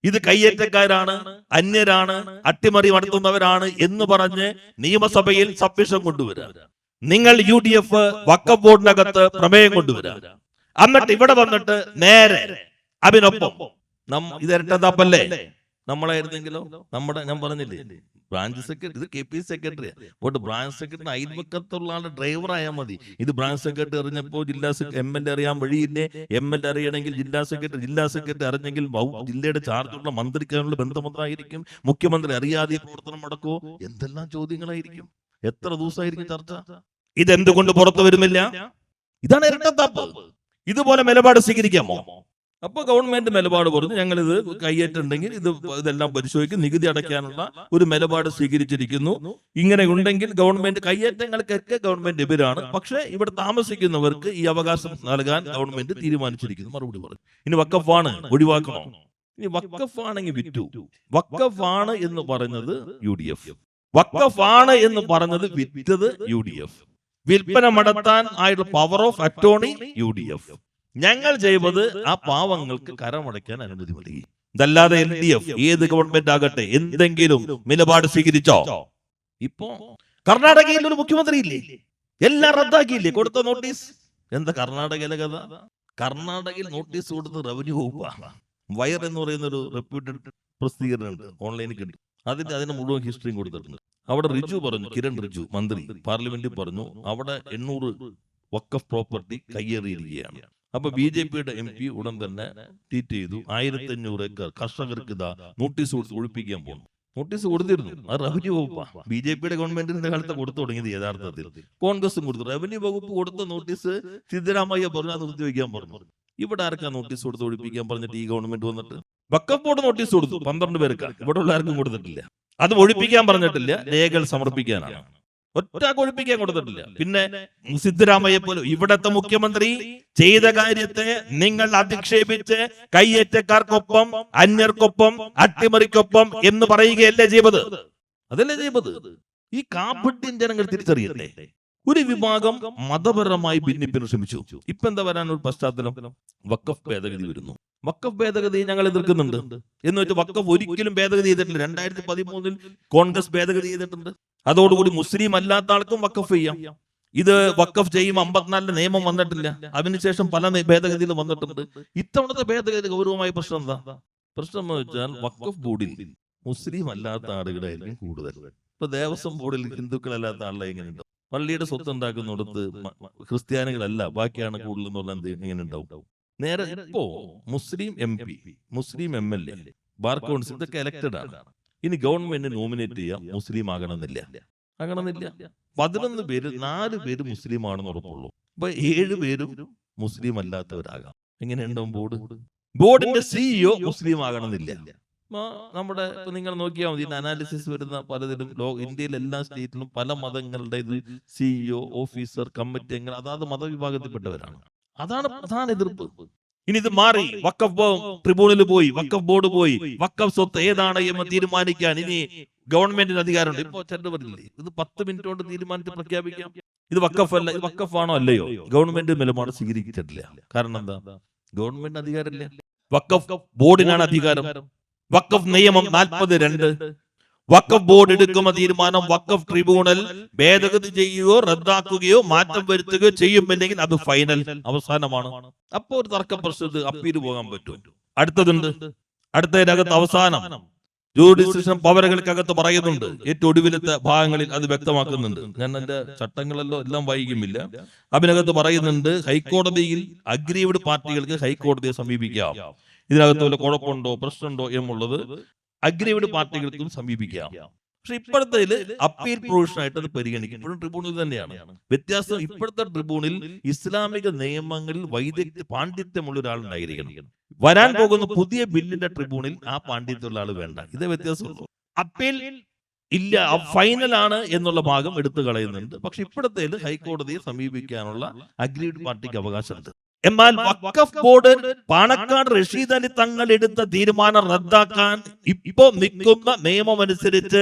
ഇത് കയ്യേറ്റക്കാരാണ്, അന്യരാണ്, അട്ടിമറി നടത്തുന്നവരാണ് എന്ന് പറഞ്ഞ് നിയമസഭയിൽ സബ്മിഷൻ കൊണ്ടുവരാം. നിങ്ങൾ UDF വഖഫ് ബോർഡിനകത്ത് പ്രമേയം കൊണ്ടുവരാം. എന്നിട്ട് ഇവിടെ വന്നിട്ട് നേരെ അതിനൊപ്പം ഇത് ഇരട്ടത്താപ്പല്ലേ? നമ്മളായിരുന്നെങ്കിലോ ഞാൻ പറഞ്ഞില്ലേ, ബ്രാഞ്ച് സെക്രട്ടറി, ഇത് KP സെക്രട്ടറി, അതുകൊണ്ട് ബ്രാഞ്ച് സെക്രട്ടറി അയൽവക്കത്തുള്ള ആള് ഡ്രൈവർ ആയാൽ മതി. ഇത് ബ്രാഞ്ച് സെക്രട്ടറി അറിഞ്ഞപ്പോ MLA അറിയാൻ വഴിയില്ലേ? MLA അറിയണമെങ്കിൽ ജില്ലാ സെക്രട്ടറി അറിഞ്ഞെങ്കിൽ ജില്ലയുടെ ചാർജുള്ള മന്ത്രിക്കാനുള്ള ബന്ധമന്ത്രായിരിക്കും. മുഖ്യമന്ത്രി അറിയാതെ പ്രവർത്തനം നടക്കുമോ? എന്തെല്ലാം ചോദ്യങ്ങളായിരിക്കും, എത്ര ദിവസമായിരിക്കും ചർച്ച? ഇതെന്തുകൊണ്ട് പുറത്തു വരുന്നില്ല? ഇതാണ് ഇരട്ടത്താപ്പ്. ഇതുപോലെ നിലപാട് സ്വീകരിക്കാമോ? അപ്പൊ ഗവൺമെന്റ് നിലപാട് പറഞ്ഞു, ഞങ്ങൾ ഇത് കയ്യേറ്റുണ്ടെങ്കിൽ ഇതെല്ലാം പരിശോധിക്കും, നികുതി അടയ്ക്കാനുള്ള ഒരു നിലപാട് സ്വീകരിച്ചിരിക്കുന്നു. ഇങ്ങനെ ഉണ്ടെങ്കിൽ ഗവൺമെന്റ് കയ്യേറ്റങ്ങൾക്കൊക്കെ ഗവൺമെന്റ് എതിരാണ്, പക്ഷേ ഇവിടെ താമസിക്കുന്നവർക്ക് ഈ അവകാശം നൽകാൻ ഗവൺമെന്റ് തീരുമാനിച്ചിരിക്കുന്നു. മറുപടി പറഞ്ഞു. ഇനി വഖഫാണ്, ഒഴിവാക്കണോ? ഇനി വഖഫാണെങ്കിൽ വിറ്റു. വഖഫാണ് എന്ന് പറഞ്ഞത് UDF, വഖഫാണ് എന്ന് പറഞ്ഞത് വിറ്റത് UDF. വിൽപ്പന നടത്താൻ ആയിട്ടുള്ള പവർ ഓഫ് അറ്റോർണി UDF. ഞങ്ങൾ ചെയ്തത് ആ പാവങ്ങൾക്ക് കരമടയ്ക്കാൻ അനുമതി നൽകി. ഇതല്ലാതെ LDF ഏത് ഗവൺമെന്റ് ആകട്ടെ എന്തെങ്കിലും നിലപാട് സ്വീകരിച്ചോ? ഇപ്പോ കർണാടകയിൽ ഒരു മുഖ്യമന്ത്രി ഇല്ലേ? എല്ലാം റദ്ദാക്കിയില്ലേ? കൊടുത്ത നോട്ടീസ് എന്താ കർണാടകയിലെ കഥ? കർണാടകയിൽ നോട്ടീസ് കൊടുത്ത് റവന്യൂ വകുപ്പാണ്. വയർ എന്ന് പറയുന്ന ഒരു റെപ്യൂട്ടഡ് പ്രസിദ്ധീകരണമുണ്ട്, ഓൺലൈനിൽ കിട്ടും. അതിന് മുഴുവൻ ഹിസ്റ്ററിയും കൊടുത്തിട്ടുണ്ട്. അവിടെ റിജു പറഞ്ഞു, കിരൺ റിജു മന്ത്രി പാർലമെന്റിൽ പറഞ്ഞു, അവിടെ 800 വഖഫ് പ്രോപ്പർട്ടി കയ്യേറിയിരിക്കുകയാണ്. അപ്പൊ BJPയുടെ MP ഉടൻ തന്നെ ട്വീറ്റ് ചെയ്തു, 1500 ഏക്കർ കർഷകർക്ക് ഇതാ നോട്ടീസ് കൊടുത്ത് ഒഴിപ്പിക്കാൻ പോകുന്നു. നോട്ടീസ് കൊടുത്തിരുന്നു, അത് റവന്യൂ വകുപ്പാ. BJPയുടെ ഗവൺമെന്റിന്റെ കാലത്ത് കൊടുത്തു തുടങ്ങിയത്. യഥാർത്ഥത്തിൽ കോൺഗ്രസും കൊടുത്തു. റവന്യൂ വകുപ്പ് കൊടുത്ത നോട്ടീസ് സിദ്ധരാമയ്യ പറഞ്ഞു അത് നിർത്തിവെക്കാൻ പറഞ്ഞു. ഇവിടെ ആർക്കാ നോട്ടീസ് കൊടുത്ത് ഒഴിപ്പിക്കാൻ പറഞ്ഞിട്ട് ഈ ഗവൺമെന്റ് വന്നിട്ട്? വഖഫ് ബോർഡ് നോട്ടീസ് കൊടുത്തു 12 പേർക്ക്, ഇവിടെ ഉള്ള ആർക്കും കൊടുത്തിട്ടില്ല. അത് ഒഴിപ്പിക്കാൻ പറഞ്ഞിട്ടില്ല, രേഖകൾ സമർപ്പിക്കാനാണ്. ഒറ്റാക്ക് ഒഴിപ്പിക്കാൻ കൊടുത്തിട്ടില്ല. പിന്നെ സിദ്ധരാമയ്യ പോലും ഇവിടത്തെ മുഖ്യമന്ത്രി ചെയ്ത കാര്യത്തെ നിങ്ങൾ അധിക്ഷേപിച്ച് കയ്യേറ്റക്കാർക്കൊപ്പം, അന്യർക്കൊപ്പം, അട്ടിമറിക്കൊപ്പം എന്ന് പറയുകയല്ലേ ചെയ്തത്? അതല്ലേ ചെയ്തത്? ഈ കാപ്പട്യൻ ജനങ്ങൾ തിരിച്ചറിയട്ടെ. ഒരു വിഭാഗം മതപരമായി ഭിന്നിപ്പിന് ശ്രമിച്ചു. ഇപ്പൊ എന്താ വരാനൊരു പശ്ചാത്തലം? വഖഫ് ഭേദഗതി വരുന്നു. വഖഫ് ഭേദഗതി ഞങ്ങൾ എതിർക്കുന്നുണ്ട് എന്ന് വെച്ചാൽ വഖഫ് ഒരിക്കലും ഭേദഗതി ചെയ്തിട്ടില്ല. 2013 കോൺഗ്രസ് ഭേദഗതി ചെയ്തിട്ടുണ്ട്. അതോടുകൂടി മുസ്ലിം അല്ലാത്ത ആൾക്കും വഖഫ് ചെയ്യാം. ഇത് വഖഫ് ചെയ്യുമ്പോൾ 54 നിയമം വന്നിട്ടില്ല. അതിനുശേഷം പല ഭേദഗതികൾ വന്നിട്ടുണ്ട്. ഇത്തവണത്തെ ഭേദഗതി ഗൗരവമായ പ്രശ്നം എന്താ? പ്രശ്നം എന്ന് വെച്ചാൽ വഖഫ് ബോർഡിൽ മുസ്ലിം അല്ലാത്ത ആളുകളായിരിക്കും കൂടുതൽ. ഇപ്പൊ ദേവസ്വം ബോർഡിൽ ഹിന്ദുക്കളല്ലാത്ത ആളുകളെ എങ്ങനെയുണ്ടാവും? പള്ളിയുടെ സ്വത്ത് ഉണ്ടാക്കുന്നിടത്ത് ക്രിസ്ത്യാനികളല്ല ബാക്കിയാണ് കൂടുതൽ എന്ന് പറഞ്ഞാൽ എങ്ങനെ ഉണ്ടാവും? നേരെ ഇപ്പോ മുസ്ലിം MP, മുസ്ലിം MLA, ബാർ കൗൺസിൽ ഇതൊക്കെ എലക്റ്റഡ് ആണ്. ഇനി ഗവൺമെന്റ് നോമിനേറ്റ് ചെയ്യാം, മുസ്ലിം ആകണമെന്നില്ല. 11 പേര് 4 പേര് മുസ്ലിം ആണെന്ന് ഉറപ്പുള്ളൂ. അപ്പൊ 7 പേരും മുസ്ലിം അല്ലാത്തവരാകാം. എങ്ങനെയുണ്ടാവും ബോർഡിന്റെ CEO മുസ്ലിം ആകണമെന്നില്ല. നമ്മുടെ ഇപ്പൊ നിങ്ങൾ നോക്കിയാൽ മതി, അനാലിസിസ് വരുന്ന പലതിലും ഇന്ത്യയിൽ എല്ലാ സ്റ്റേറ്റിലും പല മതങ്ങളുടെ CEO, ഓഫീസർ, കമ്മിറ്റി അംഗങ്ങൾ അതാത് മതവിഭാഗത്തിൽപ്പെട്ടവരാണ്. അതാണ് പ്രധാന എതിർപ്പ്. ഇനി ഇത് മാറി വഖഫ് ട്രിബ്യൂണൽ പോയി, വഖഫ് ബോർഡ് പോയി, വഖഫ് സ്വത്ത് ഏതാണ് എന്ന് തീരുമാനിക്കാൻ ഇനി ഗവൺമെന്റിന് അധികാരമുണ്ട്. ഇപ്പൊ ചെല്ലു പറഞ്ഞില്ലേ, ഇത് 10 മിനിറ്റ് കൊണ്ട് തീരുമാനിച്ച് പ്രഖ്യാപിക്കാം. ഇത് വഖഫ് അല്ല, ഇത് വഖഫ് ആണോ അല്ലയോ? ഗവൺമെന്റ് നിലപാട് സ്വീകരിച്ചിട്ടില്ല. കാരണം എന്താ? ഗവൺമെന്റ് അധികാരമില്ല. വഖഫ് ബോർഡിനാണ് അധികാരം. വഖഫ് നിയമം 42 വഖഫ് ബോർഡ് എടുക്കുന്ന തീരുമാനം വഖഫ് ട്രിബ്യൂണൽ ഭേദഗതി ചെയ്യുകയോ റദ്ദാക്കുകയോ മാറ്റം വരുത്തുകയോ ചെയ്യുമില്ലെങ്കിൽ അത് ഫൈനൽ, അവസാനമാണ്. അപ്പോ ഒരു തർക്ക പ്രശ്നത്തിൽ അപ്പീൽ പോകാൻ പറ്റും. അടുത്തതുണ്ട്, അടുത്തതിനകത്ത് അവസാനം ജുഡീഷ്യൽ പവറുകൾക്കകത്ത് പറയുന്നുണ്ട്. ഏറ്റവും ഒടുവിലത്തെ ഭാഗങ്ങളിൽ അത് വ്യക്തമാക്കുന്നുണ്ട്. ഞാൻ എന്റെ ചട്ടങ്ങളെല്ലാം എല്ലാം വായിക്കുന്നില്ല. അതിനകത്ത് പറയുന്നുണ്ട്, ഹൈക്കോടതിയിൽ അഗ്രീവ്ഡ് പാർട്ടികൾക്ക് ഹൈക്കോടതിയെ സമീപിക്കാം. ഇതിനകത്ത് വല്ല കുഴപ്പമുണ്ടോ പ്രശ്നമുണ്ടോ എന്നുള്ളത് അഗ്രീവ്ഡ് പാർട്ടികൾക്കും സമീപിക്കാം. പക്ഷെ ഇപ്പോഴത്തെ അപ്പീൽ പ്രൊവിഷൻ ആയിട്ട് അത് പരിഗണിക്കും. ഇപ്പോഴും ട്രിബ്യൂണൽ തന്നെയാണ്. വ്യത്യാസം, ഇപ്പോഴത്തെ ട്രിബ്യൂണൽ ഇസ്ലാമിക നിയമങ്ങളിൽ പാണ്ഡിത്യമുള്ള ഒരാളുണ്ടായിരിക്കണം. വരാൻ പോകുന്ന പുതിയ ബില്ലിന്റെ ട്രിബ്യൂണൽ ആ പാണ്ഡിത്യമുള്ള ആൾ വേണ്ട. ഇതേ വ്യത്യാസമുള്ളൂ. അപ്പീൽ ഇല്ല, ഫൈനലാണ് എന്നുള്ള ഭാഗം എടുത്തു കളയുന്നുണ്ട്. പക്ഷെ ഇപ്പോഴത്തെ ഹൈക്കോടതിയെ സമീപിക്കാനുള്ള അഗ്രീവ്ഡ് പാർട്ടിക്ക് അവകാശമുണ്ട്. എന്നാൽ വഖഫ് ബോർഡ് പാണക്കാട് റഷീദ് അലി തങ്ങൾ എടുത്ത തീരുമാനം റദ്ദാക്കാൻ ഇപ്പോ നിൽക്കുന്ന നിയമം അനുസരിച്ച്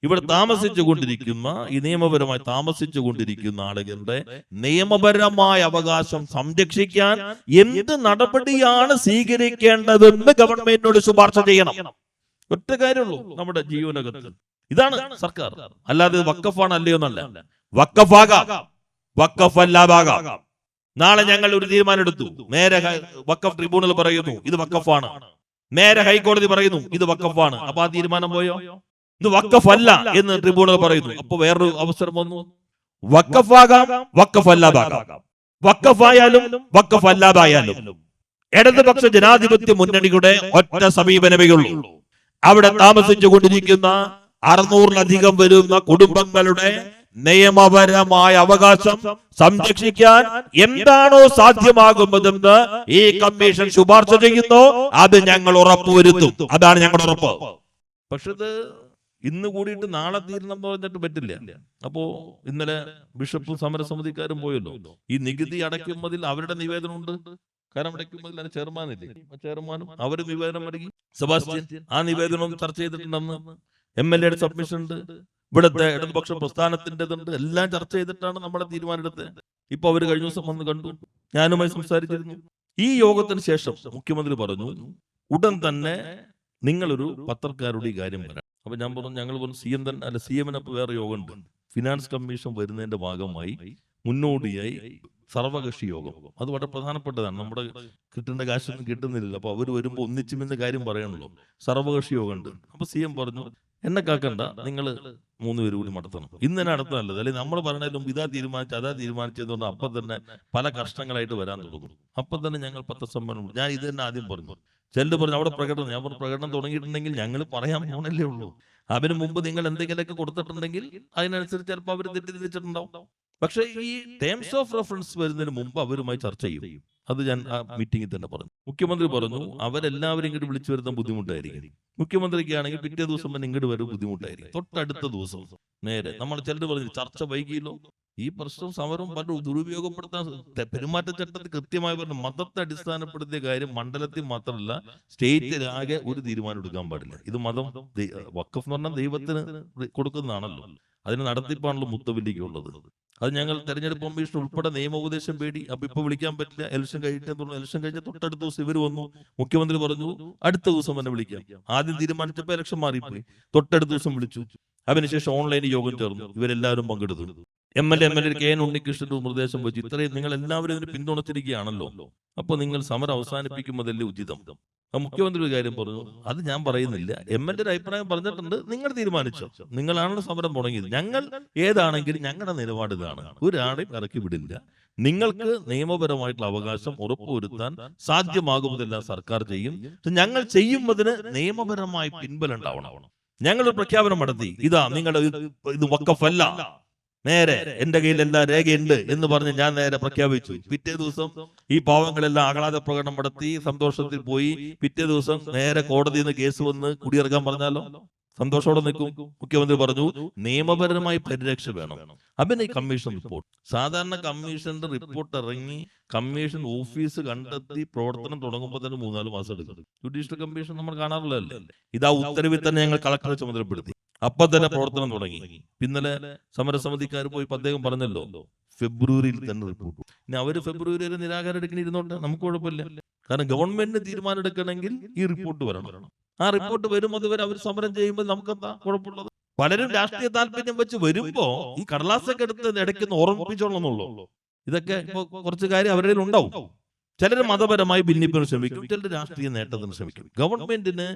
ഇവിടെ താമസിച്ചു കൊണ്ടിരിക്കുന്ന ഈ നിയമപരമായി താമസിച്ചു കൊണ്ടിരിക്കുന്ന ആളുകളുടെ നിയമപരമായ അവകാശം സംരക്ഷിക്കാൻ എന്ത് നടപടിയാണ് സ്വീകരിക്കേണ്ടതെന്ന് ഗവൺമെന്റിനോട് ശുപാർശ ചെയ്യണം. ഒറ്റ കാര്യമുള്ളൂ നമ്മുടെ ജീവനകത്ത്. ഇതാണ് സർക്കാർ. അല്ലാതെ വഖഫാണ് അല്ലയോ എന്നല്ല. വഖഫാകാം, വഖഫല്ലാതാകാം. നാളെ ഞങ്ങൾ ഒരു തീരുമാനം എടുത്തു, നേരെ വഖഫ് ട്രിബ്യൂണൽ പറയുന്നു ഇത് വഖഫാണ്, നേരെ ഹൈക്കോടതി പറയുന്നു ഇത് വഖഫാണ്. അപ്പൊ ആ തീരുമാനം പോയോ? ഇത് വഖഫല്ല എന്ന് ട്രിബ്യൂണൽ പറയുന്നു. അപ്പൊ വേറൊരു അവസരം വന്നു, വഖഫാകാം, വഖഫല്ലാതാകാം. വഖഫായാലും വഖഫല്ലാതായാലും ഇടതുപക്ഷ ജനാധിപത്യ മുന്നണിയുടെ ഒറ്റ സമീപനമേ ഉള്ളൂ. അവിടെ താമസിച്ചു കൊണ്ടിരിക്കുന്ന 600-ലധികം വരുന്ന കുടുംബങ്ങളുടെ നിയമപരമായ അവകാശം സംരക്ഷിക്കാൻ എന്താണോ സാധ്യമാകുന്നതെന്ന് ഈ കമ്മീഷൻ ശുപാർശ ചെയ്യുന്നു. അത് ഞങ്ങൾ ഉറപ്പുവരുത്തും. അതാണ് ഞങ്ങളുടെ ഉറപ്പ്. പക്ഷെ ഇത് ഇന്ന് കൂടിയിട്ട് നാളെ തീരണം എന്ന് പറഞ്ഞിട്ട് പറ്റില്ല. അപ്പോ ഇന്നലെ ബിഷപ്പും സമരസമിതിക്കാരും പോയല്ലോ. ഈ നികുതി അടയ്ക്കുന്നതിൽ അവരുടെ നിവേദനമുണ്ട്. കാരണം അടയ്ക്കുന്നതിൽ അതിന് ചെയർമാനില്ലേ, ചെയർമാനും അവര് നിവേദനം നൽകി. സെബാസ്റ്റ്യൻ ആ നിവേദനം ചർച്ച ചെയ്തിട്ടുണ്ടെന്ന്. MLA സബ്മിഷൻ ഉണ്ട്, ഇവിടുത്തെ ഇടതുപക്ഷ പ്രസ്ഥാനത്തിൻ്റെതുണ്ട്. എല്ലാം ചർച്ച ചെയ്തിട്ടാണ് നമ്മളെ തീരുമാനം എടുത്തത്. ഇപ്പൊ അവര് കഴിഞ്ഞ ദിവസം വന്ന് കണ്ടു, ഞാനുമായി സംസാരിച്ചിരുന്നു. ഈ യോഗത്തിന് ശേഷം മുഖ്യമന്ത്രി പറഞ്ഞു, ഉടൻ തന്നെ നിങ്ങളൊരു പത്രക്കാരുടെ ഈ കാര്യം പറയാം. അപ്പൊ ഞാൻ പറഞ്ഞു, ഞങ്ങൾ പറഞ്ഞു CM-നൊപ്പം വേറെ യോഗമുണ്ട്. ഫിനാൻസ് കമ്മീഷൻ വരുന്നതിന്റെ ഭാഗമായി മുന്നോടിയായി സർവകക്ഷി യോഗം, അത് വളരെ പ്രധാനപ്പെട്ടതാണ്. നമ്മുടെ കിട്ടേണ്ട കാശൊന്നും കിട്ടുന്നില്ല. അപ്പൊ അവർ വരുമ്പോൾ ഒന്നിച്ചുമെന്ന കാര്യം പറയണല്ലോ. സർവകക്ഷി യോഗം ഉണ്ട്. അപ്പൊ CM പറഞ്ഞു, എന്നെ കാക്കണ്ട, നിങ്ങൾ 3 പേര് കൂടി നടത്തണം. ഇന്ന് തന്നെ നടത്താനല്ലത്, അല്ലെങ്കിൽ നമ്മൾ പറഞ്ഞാലും ഇതാ തീരുമാനിച്ചു അതാ തീരുമാനിച്ചതുകൊണ്ട് അപ്പം തന്നെ പല കഷ്ടങ്ങളായിട്ട് വരാൻ തുടങ്ങും. അപ്പം തന്നെ ഞങ്ങൾ പത്രസമ്മേളനം, ഞാൻ ഇത് തന്നെ ആദ്യം പറഞ്ഞു. ചെല്ലു പറഞ്ഞു അവിടെ പ്രകടനം. ഞാൻ പറഞ്ഞു, പ്രകടനം തുടങ്ങിയിട്ടുണ്ടെങ്കിൽ ഞങ്ങൾ പറയാൻ പോകണല്ലേ ഉള്ളൂ. അതിനു മുമ്പ് നിങ്ങൾ എന്തെങ്കിലുമൊക്കെ കൊടുത്തിട്ടുണ്ടെങ്കിൽ അതിനനുസരിച്ച് ചിലപ്പോൾ അവർ തെറ്റിദ്ധരിച്ചിട്ടുണ്ടാവും. പക്ഷേ ഈ ടേംസ് ഓഫ് റെഫറൻസ് വരുന്നതിന് മുമ്പ് അവരുമായി ചർച്ച ചെയ്യും. അത് ഞാൻ ആ മീറ്റിംഗിൽ തന്നെ പറഞ്ഞു. മുഖ്യമന്ത്രി പറഞ്ഞു, അവരെല്ലാവരും ഇങ്ങോട്ട് വിളിച്ചു വരുന്ന ബുദ്ധിമുട്ടായിരിക്കും. മുഖ്യമന്ത്രിക്കാണെങ്കിൽ പിറ്റേ ദിവസം തന്നെ ഇങ്ങോട്ട് വരും ബുദ്ധിമുട്ടായിരിക്കും. തൊട്ടടുത്ത ദിവസം നേരെ നമ്മൾ ചിലർ പറഞ്ഞു ചർച്ച വൈകിയല്ലോ. ഈ പ്രശ്നം സമരം പല ദുരുപയോഗപ്പെടുത്താൻ പെരുമാറ്റച്ചട്ടത്തിൽ കൃത്യമായി പറഞ്ഞു. മതത്തെ അടിസ്ഥാനപ്പെടുത്തിയ കാര്യം മണ്ഡലത്തിൽ മാത്രമല്ല സ്റ്റേറ്റിലാകെ ഒരു തീരുമാനം എടുക്കാൻ പാടില്ല. ഇത് മതം, വഖഫ് എന്ന് പറഞ്ഞാൽ ദൈവത്തിന് കൊടുക്കുന്നതാണല്ലോ. അതിന് നടത്തിപ്പാണല്ലോ മുത്തവല്ലിക്കുള്ളത്. അത് ഞങ്ങൾ തെരഞ്ഞെടുപ്പ് കമ്മീഷൻ ഉൾപ്പെടെ നിയമോപദേശം പേടി. അപ്പൊ ഇപ്പൊ വിളിക്കാൻ പറ്റില്ല, ഇലക്ഷൻ കഴിഞ്ഞിട്ട്. ഇലക്ഷൻ കഴിഞ്ഞ തൊട്ടടുത്ത ദിവസം ഇവർ വന്നു. മുഖ്യമന്ത്രി പറഞ്ഞു അടുത്ത ദിവസം തന്നെ വിളിക്കാം. ആദ്യം തീരുമാനിച്ചപ്പോ ഇലക്ഷൻ മാറിപ്പോയി. തൊട്ടടുത്ത ദിവസം വിളിച്ചു. അതിനുശേഷം ഓൺലൈൻ യോഗം ചേർന്നു. ഇവരെല്ലാവരും പങ്കെടുത്തു. MLA KN ഉണ്ണികൃഷ്ണന്റെ നിർദ്ദേശം വെച്ചു, ഇത്രയും നിങ്ങൾ എല്ലാവരും ഇതിന് പിന്തുണച്ചിരിക്കുകയാണല്ലോ, അപ്പൊ നിങ്ങൾ സമരം അവസാനിപ്പിക്കുമ്പോഴല്ലേ ഉചിതം. മുഖ്യമന്ത്രി ഒരു കാര്യം പറഞ്ഞു, അത് ഞാൻ പറയുന്നില്ല, MLA അഭിപ്രായം പറഞ്ഞിട്ടുണ്ട്, നിങ്ങൾ തീരുമാനിച്ചോ. നിങ്ങളാണല്ലോ സമരം തുടങ്ങിയത്. ഞങ്ങൾ ഏതാണെങ്കിലും ഞങ്ങളുടെ നിലപാട് ഇതാണ്, ഒരാളെയും ഇറക്കി വിടില്ല. നിങ്ങൾക്ക് നിയമപരമായിട്ടുള്ള അവകാശം ഉറപ്പുവരുത്താൻ സാധ്യമാകുന്നതെല്ലാം സർക്കാർ ചെയ്യും. ഞങ്ങൾ ചെയ്യുന്നതിന് നിയമപരമായ പിൻബലം ഉണ്ടാവണം. ഞങ്ങളൊരു പ്രഖ്യാപനം നടത്തി, ഇതാ നിങ്ങളുടെ ഇത് വഖഫല്ല, നേരെ എന്റെ കയ്യിൽ എല്ലാ രേഖയുണ്ട് എന്ന് പറഞ്ഞ് ഞാൻ നേരെ പ്രഖ്യാപിച്ചു. പിറ്റേ ദിവസം ഈ പാവങ്ങളെല്ലാം ആഹ്ലാദ പ്രകടനം നടത്തി സന്തോഷത്തിൽ പോയി. പിറ്റേ ദിവസം നേരെ കോടതിയിൽ നിന്ന് കേസ് വന്ന് കുടിയിറക്കാൻ പറഞ്ഞാലോ സന്തോഷത്തോടെ നിൽക്കും. മുഖ്യമന്ത്രി പറഞ്ഞു നിയമപരമായി പരിരക്ഷ വേണം. ഈ കമ്മീഷൻ റിപ്പോർട്ട്, സാധാരണ കമ്മീഷന്റെ റിപ്പോർട്ട് ഇറങ്ങി കമ്മീഷൻ ഓഫീസ് കണ്ടെത്തി പ്രവർത്തനം തുടങ്ങുമ്പോൾ തന്നെ 3-4 മാസം എടുക്കും. ജുഡീഷ്യൽ കമ്മീഷൻ നമ്മൾ കാണാറുള്ളതല്ലേ. ഇതാ ഉത്തരവിൽ തന്നെ ഞങ്ങൾ കളക്ടറെ ചുമതലപ്പെടുത്തി. അപ്പൊ തന്നെ പ്രവർത്തനം തുടങ്ങി. പിന്നലെ സമരസമിതിക്കാർ പോയി അദ്ദേഹം പറഞ്ഞല്ലോ ഫെബ്രുവരിയിൽ തന്നെ റിപ്പോർട്ട്. ഇനി അവര് ഫെബ്രുവരി വരെ നിരാകാരം എടുക്കുന്ന ഇരുന്നോട്ടെ, നമുക്ക് കുഴപ്പമില്ല. കാരണം ഗവൺമെന്റിന് തീരുമാനം എടുക്കണമെങ്കിൽ ഈ റിപ്പോർട്ട് വരണം. ആ റിപ്പോർട്ട് വരും, അതുവരെ അവർ സമരം ചെയ്യുമ്പോൾ നമുക്കെന്താ കുഴപ്പമുള്ളത്? പലരും രാഷ്ട്രീയ താല്പര്യം വെച്ച് വരുമ്പോ ഈ കടലാസൊക്കെ എടുത്ത് ഇടയ്ക്കൊന്ന് ഓർമ്മിപ്പിച്ചോളന്നുള്ളൂ. ഇതൊക്കെ ഇപ്പൊ കുറച്ച് കാര്യം അവരുടെ ഉണ്ടാവും. ചിലർ മതപരമായി ഭിന്നിപ്പിന് ശ്രമിക്കും, ചിലർ രാഷ്ട്രീയ നേട്ടത്തിന് ശ്രമിക്കും. ഗവൺമെന്റിന്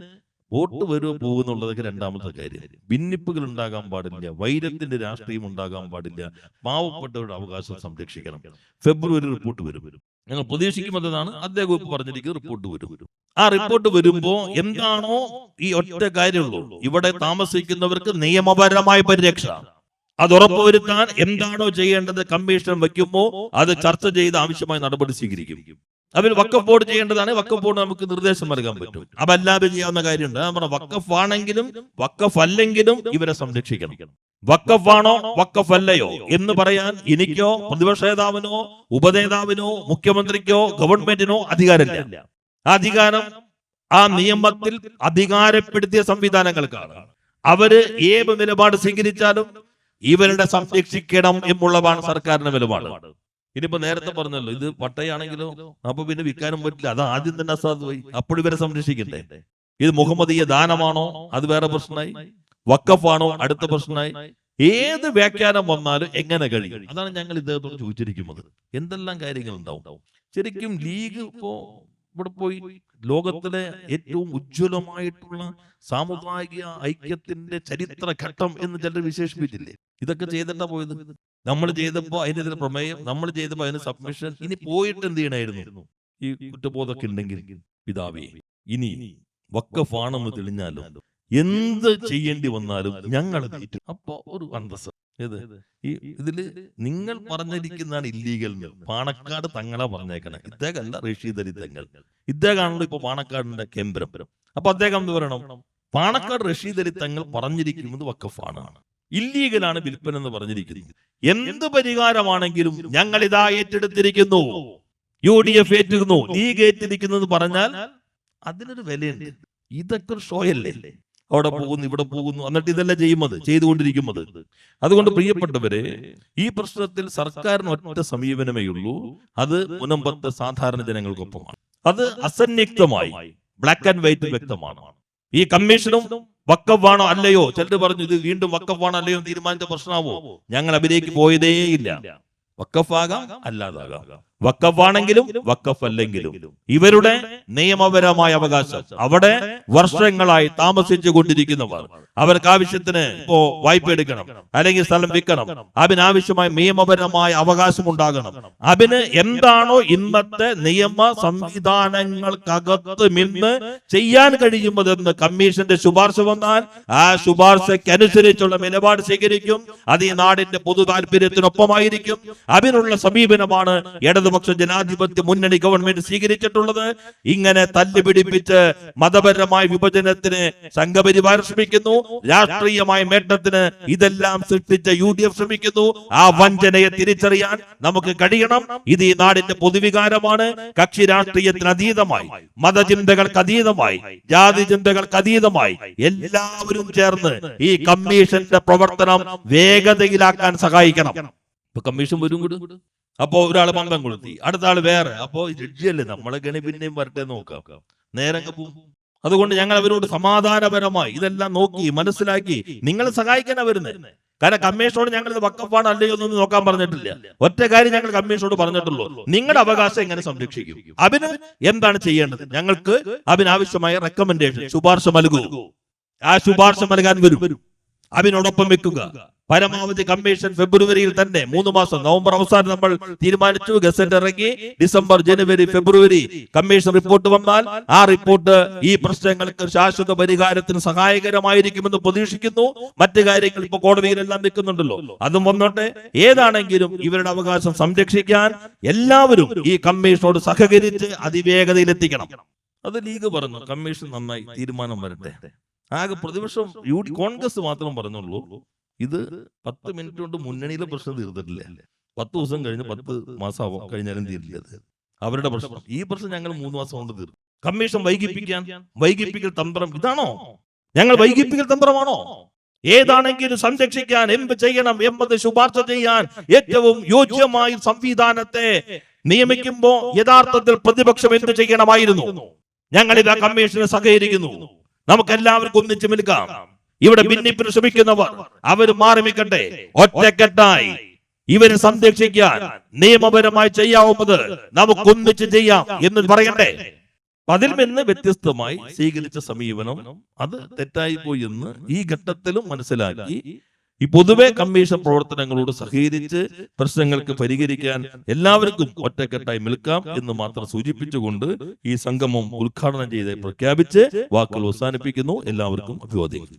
വോട്ട് വരുമോ പോകുന്നുള്ളതൊക്കെ രണ്ടാമത്തെ കാര്യം. ഭിന്നിപ്പുകൾ ഉണ്ടാകാൻ പാടില്ല, വൈരത്തിന്റെ രാഷ്ട്രീയം ഉണ്ടാകാൻ പാടില്ല. പാവപ്പെട്ടവരുടെ അവകാശം സംരക്ഷിക്കണം. ഫെബ്രുവരി റിപ്പോർട്ട് വരും. ഞങ്ങൾ പ്രതീക്ഷിക്കുന്നതാണ് അദ്ദേഹം പറഞ്ഞിരിക്കുന്നത്, റിപ്പോർട്ട് വരും. ആ റിപ്പോർട്ട് വരുമ്പോ എന്താണോ ഈ ഒറ്റ കാര്യമുള്ളൂ, ഇവിടെ താമസിക്കുന്നവർക്ക് നിയമപരമായ പരിരക്ഷ അത് ഉറപ്പുവരുത്താൻ എന്താണോ ചെയ്യേണ്ടത് കമ്മീഷൻ വയ്ക്കുമ്പോ അത് ചർച്ച ചെയ്ത് ആവശ്യമായ നടപടി സ്വീകരിക്കും. അതിൽ വഖഫ് ബോർഡ് ചെയ്യേണ്ടതാണ്, വഖഫ് ബോർഡ് നമുക്ക് നിർദ്ദേശം നൽകാൻ പറ്റും. അതല്ലാതെ ചെയ്യാവുന്ന കാര്യമുണ്ട്. നമ്മുടെ വഖഫ് ആണെങ്കിലും വഖഫ് അല്ലെങ്കിലും ഇവരെ സംരക്ഷിക്കണം. വഖഫ് ആണോ വഖഫ് അല്ലയോ എന്ന് പറയാൻ എനിക്കോ പ്രതിപക്ഷ നേതാവിനോ ഉപനേതാവിനോ മുഖ്യമന്ത്രിക്കോ ഗവൺമെന്റിനോ അധികാരമില്ല. ആ അധികാരം ആ നിയമത്തിൽ അധികാരപ്പെടുത്തിയ സംവിധാനങ്ങൾക്കാണ്. അവര് ഏത് നിലപാട് സ്വീകരിച്ചാലും ഇവരുടെ സംരക്ഷിക്കണം എന്നുള്ളതാണ് സർക്കാരിന്റെ നിലപാട്. ഇനിയിപ്പോ നേരത്തെ പറഞ്ഞല്ലോ, ഇത് പട്ടയാണെങ്കിലോ അപ്പൊ പിന്നെ വിൽക്കാനും പറ്റില്ല, അത് ആദ്യം തന്നെ അസാധുവായി. അപ്പോൾ ഇവരെ സംരക്ഷിക്കണ്ടേ? ഇത് മുഹമ്മദീയ ദാനമാണോ, അത് വേറെ പ്രശ്നമായി. വഖഫാണോ, അടുത്ത പ്രശ്നമായി. ഏത് വ്യാഖ്യാനം വന്നാലും എങ്ങനെ കഴിയും? അതാണ് ഞങ്ങൾ ഇദ്ദേഹത്തോട് ചോദിച്ചിരിക്കുന്നത്. എന്തെല്ലാം കാര്യങ്ങൾ ഉണ്ടാവും. ശരിക്കും ലീഗ് ഇപ്പോ ഇവിടെ പോയി ലോകത്തിലെ ഏറ്റവും ഉജ്ജ്വലമായിട്ടുള്ള സാമുദായിക ഐക്യത്തിന്റെ ചരിത്ര ഘട്ടം എന്ന് ചിലർ വിശേഷിപ്പിച്ചില്ലേ? ഇതൊക്കെ ചെയ്തിട്ടാ പോയത്. നമ്മൾ ചെയ്തപ്പോ അതിനെതിരെ പ്രമേയം, നമ്മൾ ചെയ്തപ്പോ അതിന് സബ്മിഷൻ. ഇനി പോയിട്ട് എന്ത് ചെയ്യണമായിരുന്നു? ഈ കുറ്റബോധമൊക്കെ ഉണ്ടെങ്കിൽ പിതാവേ, ഇനി വഖഫാണെന്ന് തെളിഞ്ഞാലും എന്ത് ചെയ്യേണ്ടി വന്നാലും ഞങ്ങൾ തീറ്റും. അപ്പൊ ഒരു അന്തസ്. ഇതില് നിങ്ങൾ പറഞ്ഞിരിക്കുന്നതാണ് ഇല്ലീഗൽ. പാണക്കാട് തങ്ങളാ പറഞ്ഞേക്കണേ, ഇദ്ദേഹമല്ല റഷീദ് അലി തങ്ങൾ. ഇദ്ദേഹമാണല്ലോ ഇപ്പൊ പാണക്കാടിന്റെ കേന്ദ്രം. അപ്പൊ അദ്ദേഹം എന്ത് പറയണം? പാണക്കാട് റഷീദ് അലി തങ്ങൾ പറഞ്ഞിരിക്കുന്നത് വഖഫാണ്, ഇല്ലീഗലാണ് വിൽപ്പന എന്ന് പറഞ്ഞിരിക്കുന്നത്. എന്ത് പരിഹാരമാണെങ്കിലും ഞങ്ങൾ ഇതാ ഏറ്റെടുത്തിരിക്കുന്നു, UDF ഏറ്റിരുന്നു, ലീഗ് ഏറ്റിരിക്കുന്നത് പറഞ്ഞാൽ അതിനൊരു വിലയുണ്ട്. ഇതൊക്കെ ഒരു ഷോയല്ലേ? അവിടെ പോകുന്നു, ഇവിടെ പോകുന്നു, എന്നിട്ട് ഇതെല്ലാം ചെയ്തുകൊണ്ടിരിക്കുന്നത്. അതുകൊണ്ട് പ്രിയപ്പെട്ടവരെ, ഈ പ്രശ്നത്തിൽ സർക്കാരിന് ഒറ്റ സമീപനമേ ഉള്ളൂ. അത് മുനമ്പത്തെ സാധാരണ ജനങ്ങൾക്കൊപ്പമാണ്. അത് അസന്നിഗ്ധമായി ബ്ലാക്ക് ആൻഡ് വൈറ്റ് വ്യക്തമാണ്. ഈ കമ്മീഷനും വഖഫാണോ അല്ലയോ, ചിലർ പറഞ്ഞു ഇത് വീണ്ടും വഖഫാണോ അല്ലയോ തീരുമാനിച്ച പ്രശ്നമാവോ? ഞങ്ങൾ അതിലേക്ക് പോയതേയില്ല. വഖഫാകാം, അല്ലാതാകാം. വഖഫാണെങ്കിലും വഖഫ് അല്ലെങ്കിലും ഇവരുടെ നിയമപരമായ അവകാശം. അവിടെ വർഷങ്ങളായി താമസിച്ചു കൊണ്ടിരിക്കുന്നവർ, അവർക്ക് ആവശ്യത്തിന് ഇപ്പോ വായ്പ എടുക്കണം, അല്ലെങ്കിൽ സ്ഥലം വിൽക്കണം, അതിനാവശ്യമായ നിയമപരമായ അവകാശം ഉണ്ടാകണം. അതിന് എന്താണോ ഇന്നത്തെ നിയമ സംവിധാനങ്ങൾക്കകത്ത് നിന്ന് ചെയ്യാൻ കഴിയുന്നതെന്ന് കമ്മീഷന്റെ ശുപാർശ വന്നാൽ ആ ശുപാർശയ്ക്ക് അനുസരിച്ചുള്ള നിലപാട് സ്വീകരിക്കും. അത് ഈ നാടിന്റെ പൊതു താല്പര്യത്തിനൊപ്പമായിരിക്കും. അതിനുള്ള സമീപനമാണ് ഇടതുപക്ഷ ജനാധിപത്യ മുന്നണി ഗവൺമെന്റ് സ്വീകരിച്ചിട്ടുള്ളത്. ഇങ്ങനെ തല്ലുപിടിപ്പിച്ച് മതപരമായ വിഭജനത്തിന് സംഘപരിവാർ ശ്രമിക്കുന്നു, രാഷ്ട്രീയമായ നേട്ടത്തിന് ഇതെല്ലാം സൃഷ്ടിച്ച UDF ശ്രമിക്കുന്നു. ആ വഞ്ചനയെ തിരിച്ചറിയാൻ നമുക്ക് കഴിയണം. ഇത് ഈ നാടിന്റെ പൊതുവികാരമാണ്. കക്ഷി രാഷ്ട്രീയത്തിന് അതീതമായി, മതചിന്തകൾക്ക് അതീതമായി, ജാതി ചിന്തകൾക്ക് അതീതമായി എല്ലാവരും ചേർന്ന് ഈ കമ്മീഷന്റെ പ്രവർത്തനം വേഗതയിലാക്കാൻ സഹായിക്കണം. ഇപ്പൊ കമ്മീഷൻ വരും കൂടി. അപ്പോ ഒരാള് പന്തം കൊളുത്തി, അടുത്ത ആള് വേറെ. അപ്പോ ജഡ്ജിയല്ലേ, നമ്മളെ ഗണി പിന്നെയും വരട്ടെ നോക്കാം, നേരങ്ങ് പോകും. അതുകൊണ്ട് ഞങ്ങൾ അവരോട് സമാധാനപരമായി ഇതെല്ലാം നോക്കി മനസ്സിലാക്കി നിങ്ങളെ സഹായിക്കാനാ വരുന്നത്. കാരണം കമ്മീഷനോട് ഞങ്ങൾ ഇത് വഖഫാണ് അല്ലയോ എന്നൊന്നും നോക്കാൻ പറഞ്ഞിട്ടില്ല. ഒറ്റ കാര്യം ഞങ്ങൾ കമ്മീഷനോട് പറഞ്ഞിട്ടുള്ളൂ, നിങ്ങളുടെ അവകാശം എങ്ങനെ സംരക്ഷിക്കും, അതിന് എന്താണ് ചെയ്യേണ്ടത്, ഞങ്ങൾക്ക് അതിനാവശ്യമായ റെക്കമെൻഡേഷൻ, ശുപാർശ നൽകൂ. ആ ശുപാർശ നൽകാൻ വരും, അതിനോടൊപ്പം വെക്കുക. പരമാവധി കമ്മീഷൻ ഫെബ്രുവരിയിൽ തന്നെ 3 മാസം, നവംബർ അവസാനം നമ്മൾ തീരുമാനിച്ചു, ഗസറ്റ് ഇറങ്ങി. ഡിസംബർ, ജനുവരി, ഫെബ്രുവരി കമ്മീഷൻ റിപ്പോർട്ട് വന്നാൽ ആ റിപ്പോർട്ട് ഈ പ്രശ്നങ്ങൾക്ക് ശാശ്വത പരിഹാരത്തിന് സഹായകരമായിരിക്കുമെന്ന് പ്രതീക്ഷിക്കുന്നു. മറ്റു കാര്യങ്ങൾ ഇപ്പൊ കോടതിയിലെല്ലാം നിൽക്കുന്നുണ്ടല്ലോ, അതും വന്നോട്ടെ. ഏതാണെങ്കിലും ഇവരുടെ അവകാശം സംരക്ഷിക്കാൻ എല്ലാവരും ഈ കമ്മീഷനോട് സഹകരിച്ച് അതിവേഗതയിലെത്തിക്കണം. അത് ലീഗ് പറഞ്ഞു, കമ്മീഷൻ നന്നായി തീരുമാനം വരട്ടെ. ആകെ പ്രതിപക്ഷം കോൺഗ്രസ് മാത്രം പറഞ്ഞുള്ളൂ ഇത് 10 മിനിറ്റ് കൊണ്ട് മുന്നണിയിലെ പ്രശ്നം തീർത്തിട്ടില്ല. 10 ദിവസം കഴിഞ്ഞ് 10 മാസം കഴിഞ്ഞാലും തീരില്ല. അവരുടെ പ്രശ്നം. ഈ പ്രശ്നം ഞങ്ങൾ 3 മാസം കൊണ്ട് തീർക്കും. കമ്മീഷൻ വൈകിപ്പിക്കൽ തന്ത്രം ഇതാണോ? ഞങ്ങൾ വൈകിപ്പിക്കൽ തന്ത്രമാണോ? ഏതാണെങ്കിലും സംരക്ഷിക്കാൻ എന്ത് ചെയ്യണം എന്നത് ശുപാർശ ചെയ്യാൻ ഏറ്റവും യോജ്യമായ സംവിധാനത്തെ നിയമിക്കുമ്പോ യഥാർത്ഥത്തിൽ പ്രതിപക്ഷം എന്ത് ചെയ്യണമായിരുന്നു? ഞങ്ങൾ ഇതാ കമ്മീഷനെ സഹകരിക്കുന്നു, നമുക്കെല്ലാവർക്കും ഒന്നിച്ചു നിൽക്കാം. ഇവിടെ ഭിന്നിപ്പിന് ശ്രമിക്കുന്നവർ അവർ മാറി നിൽക്കട്ടെ. ഒറ്റക്കെട്ടായി ഇവരെ സംരക്ഷിക്കാൻ നിയമപരമായി ചെയ്യാവുന്നത് നമുക്കൊന്നിച്ച് ചെയ്യാം എന്ന് പറയണ്ടേ? അതിൽ നിന്ന് വ്യത്യസ്തമായി സ്വീകരിച്ച സമീപനം അത് തെറ്റായി പോയി എന്ന് ഈ ഘട്ടത്തിലും മനസ്സിലാക്കി ഈ പൊതുവെ കമ്മീഷൻ പ്രവർത്തനങ്ങളോട് സഹകരിച്ച് പ്രശ്നങ്ങൾക്ക് പരിഹരിക്കാൻ എല്ലാവർക്കും ഒറ്റക്കെട്ടായി നിൽക്കാം എന്ന് മാത്രം സൂചിപ്പിച്ചുകൊണ്ട് ഈ സംഗമം ഉദ്ഘാടനം ചെയ്ത് പ്രഖ്യാപിച്ച് വാക്കുകൾ അവസാനിപ്പിക്കുന്നു. എല്ലാവർക്കും അഭിവാദ്യങ്ങൾ.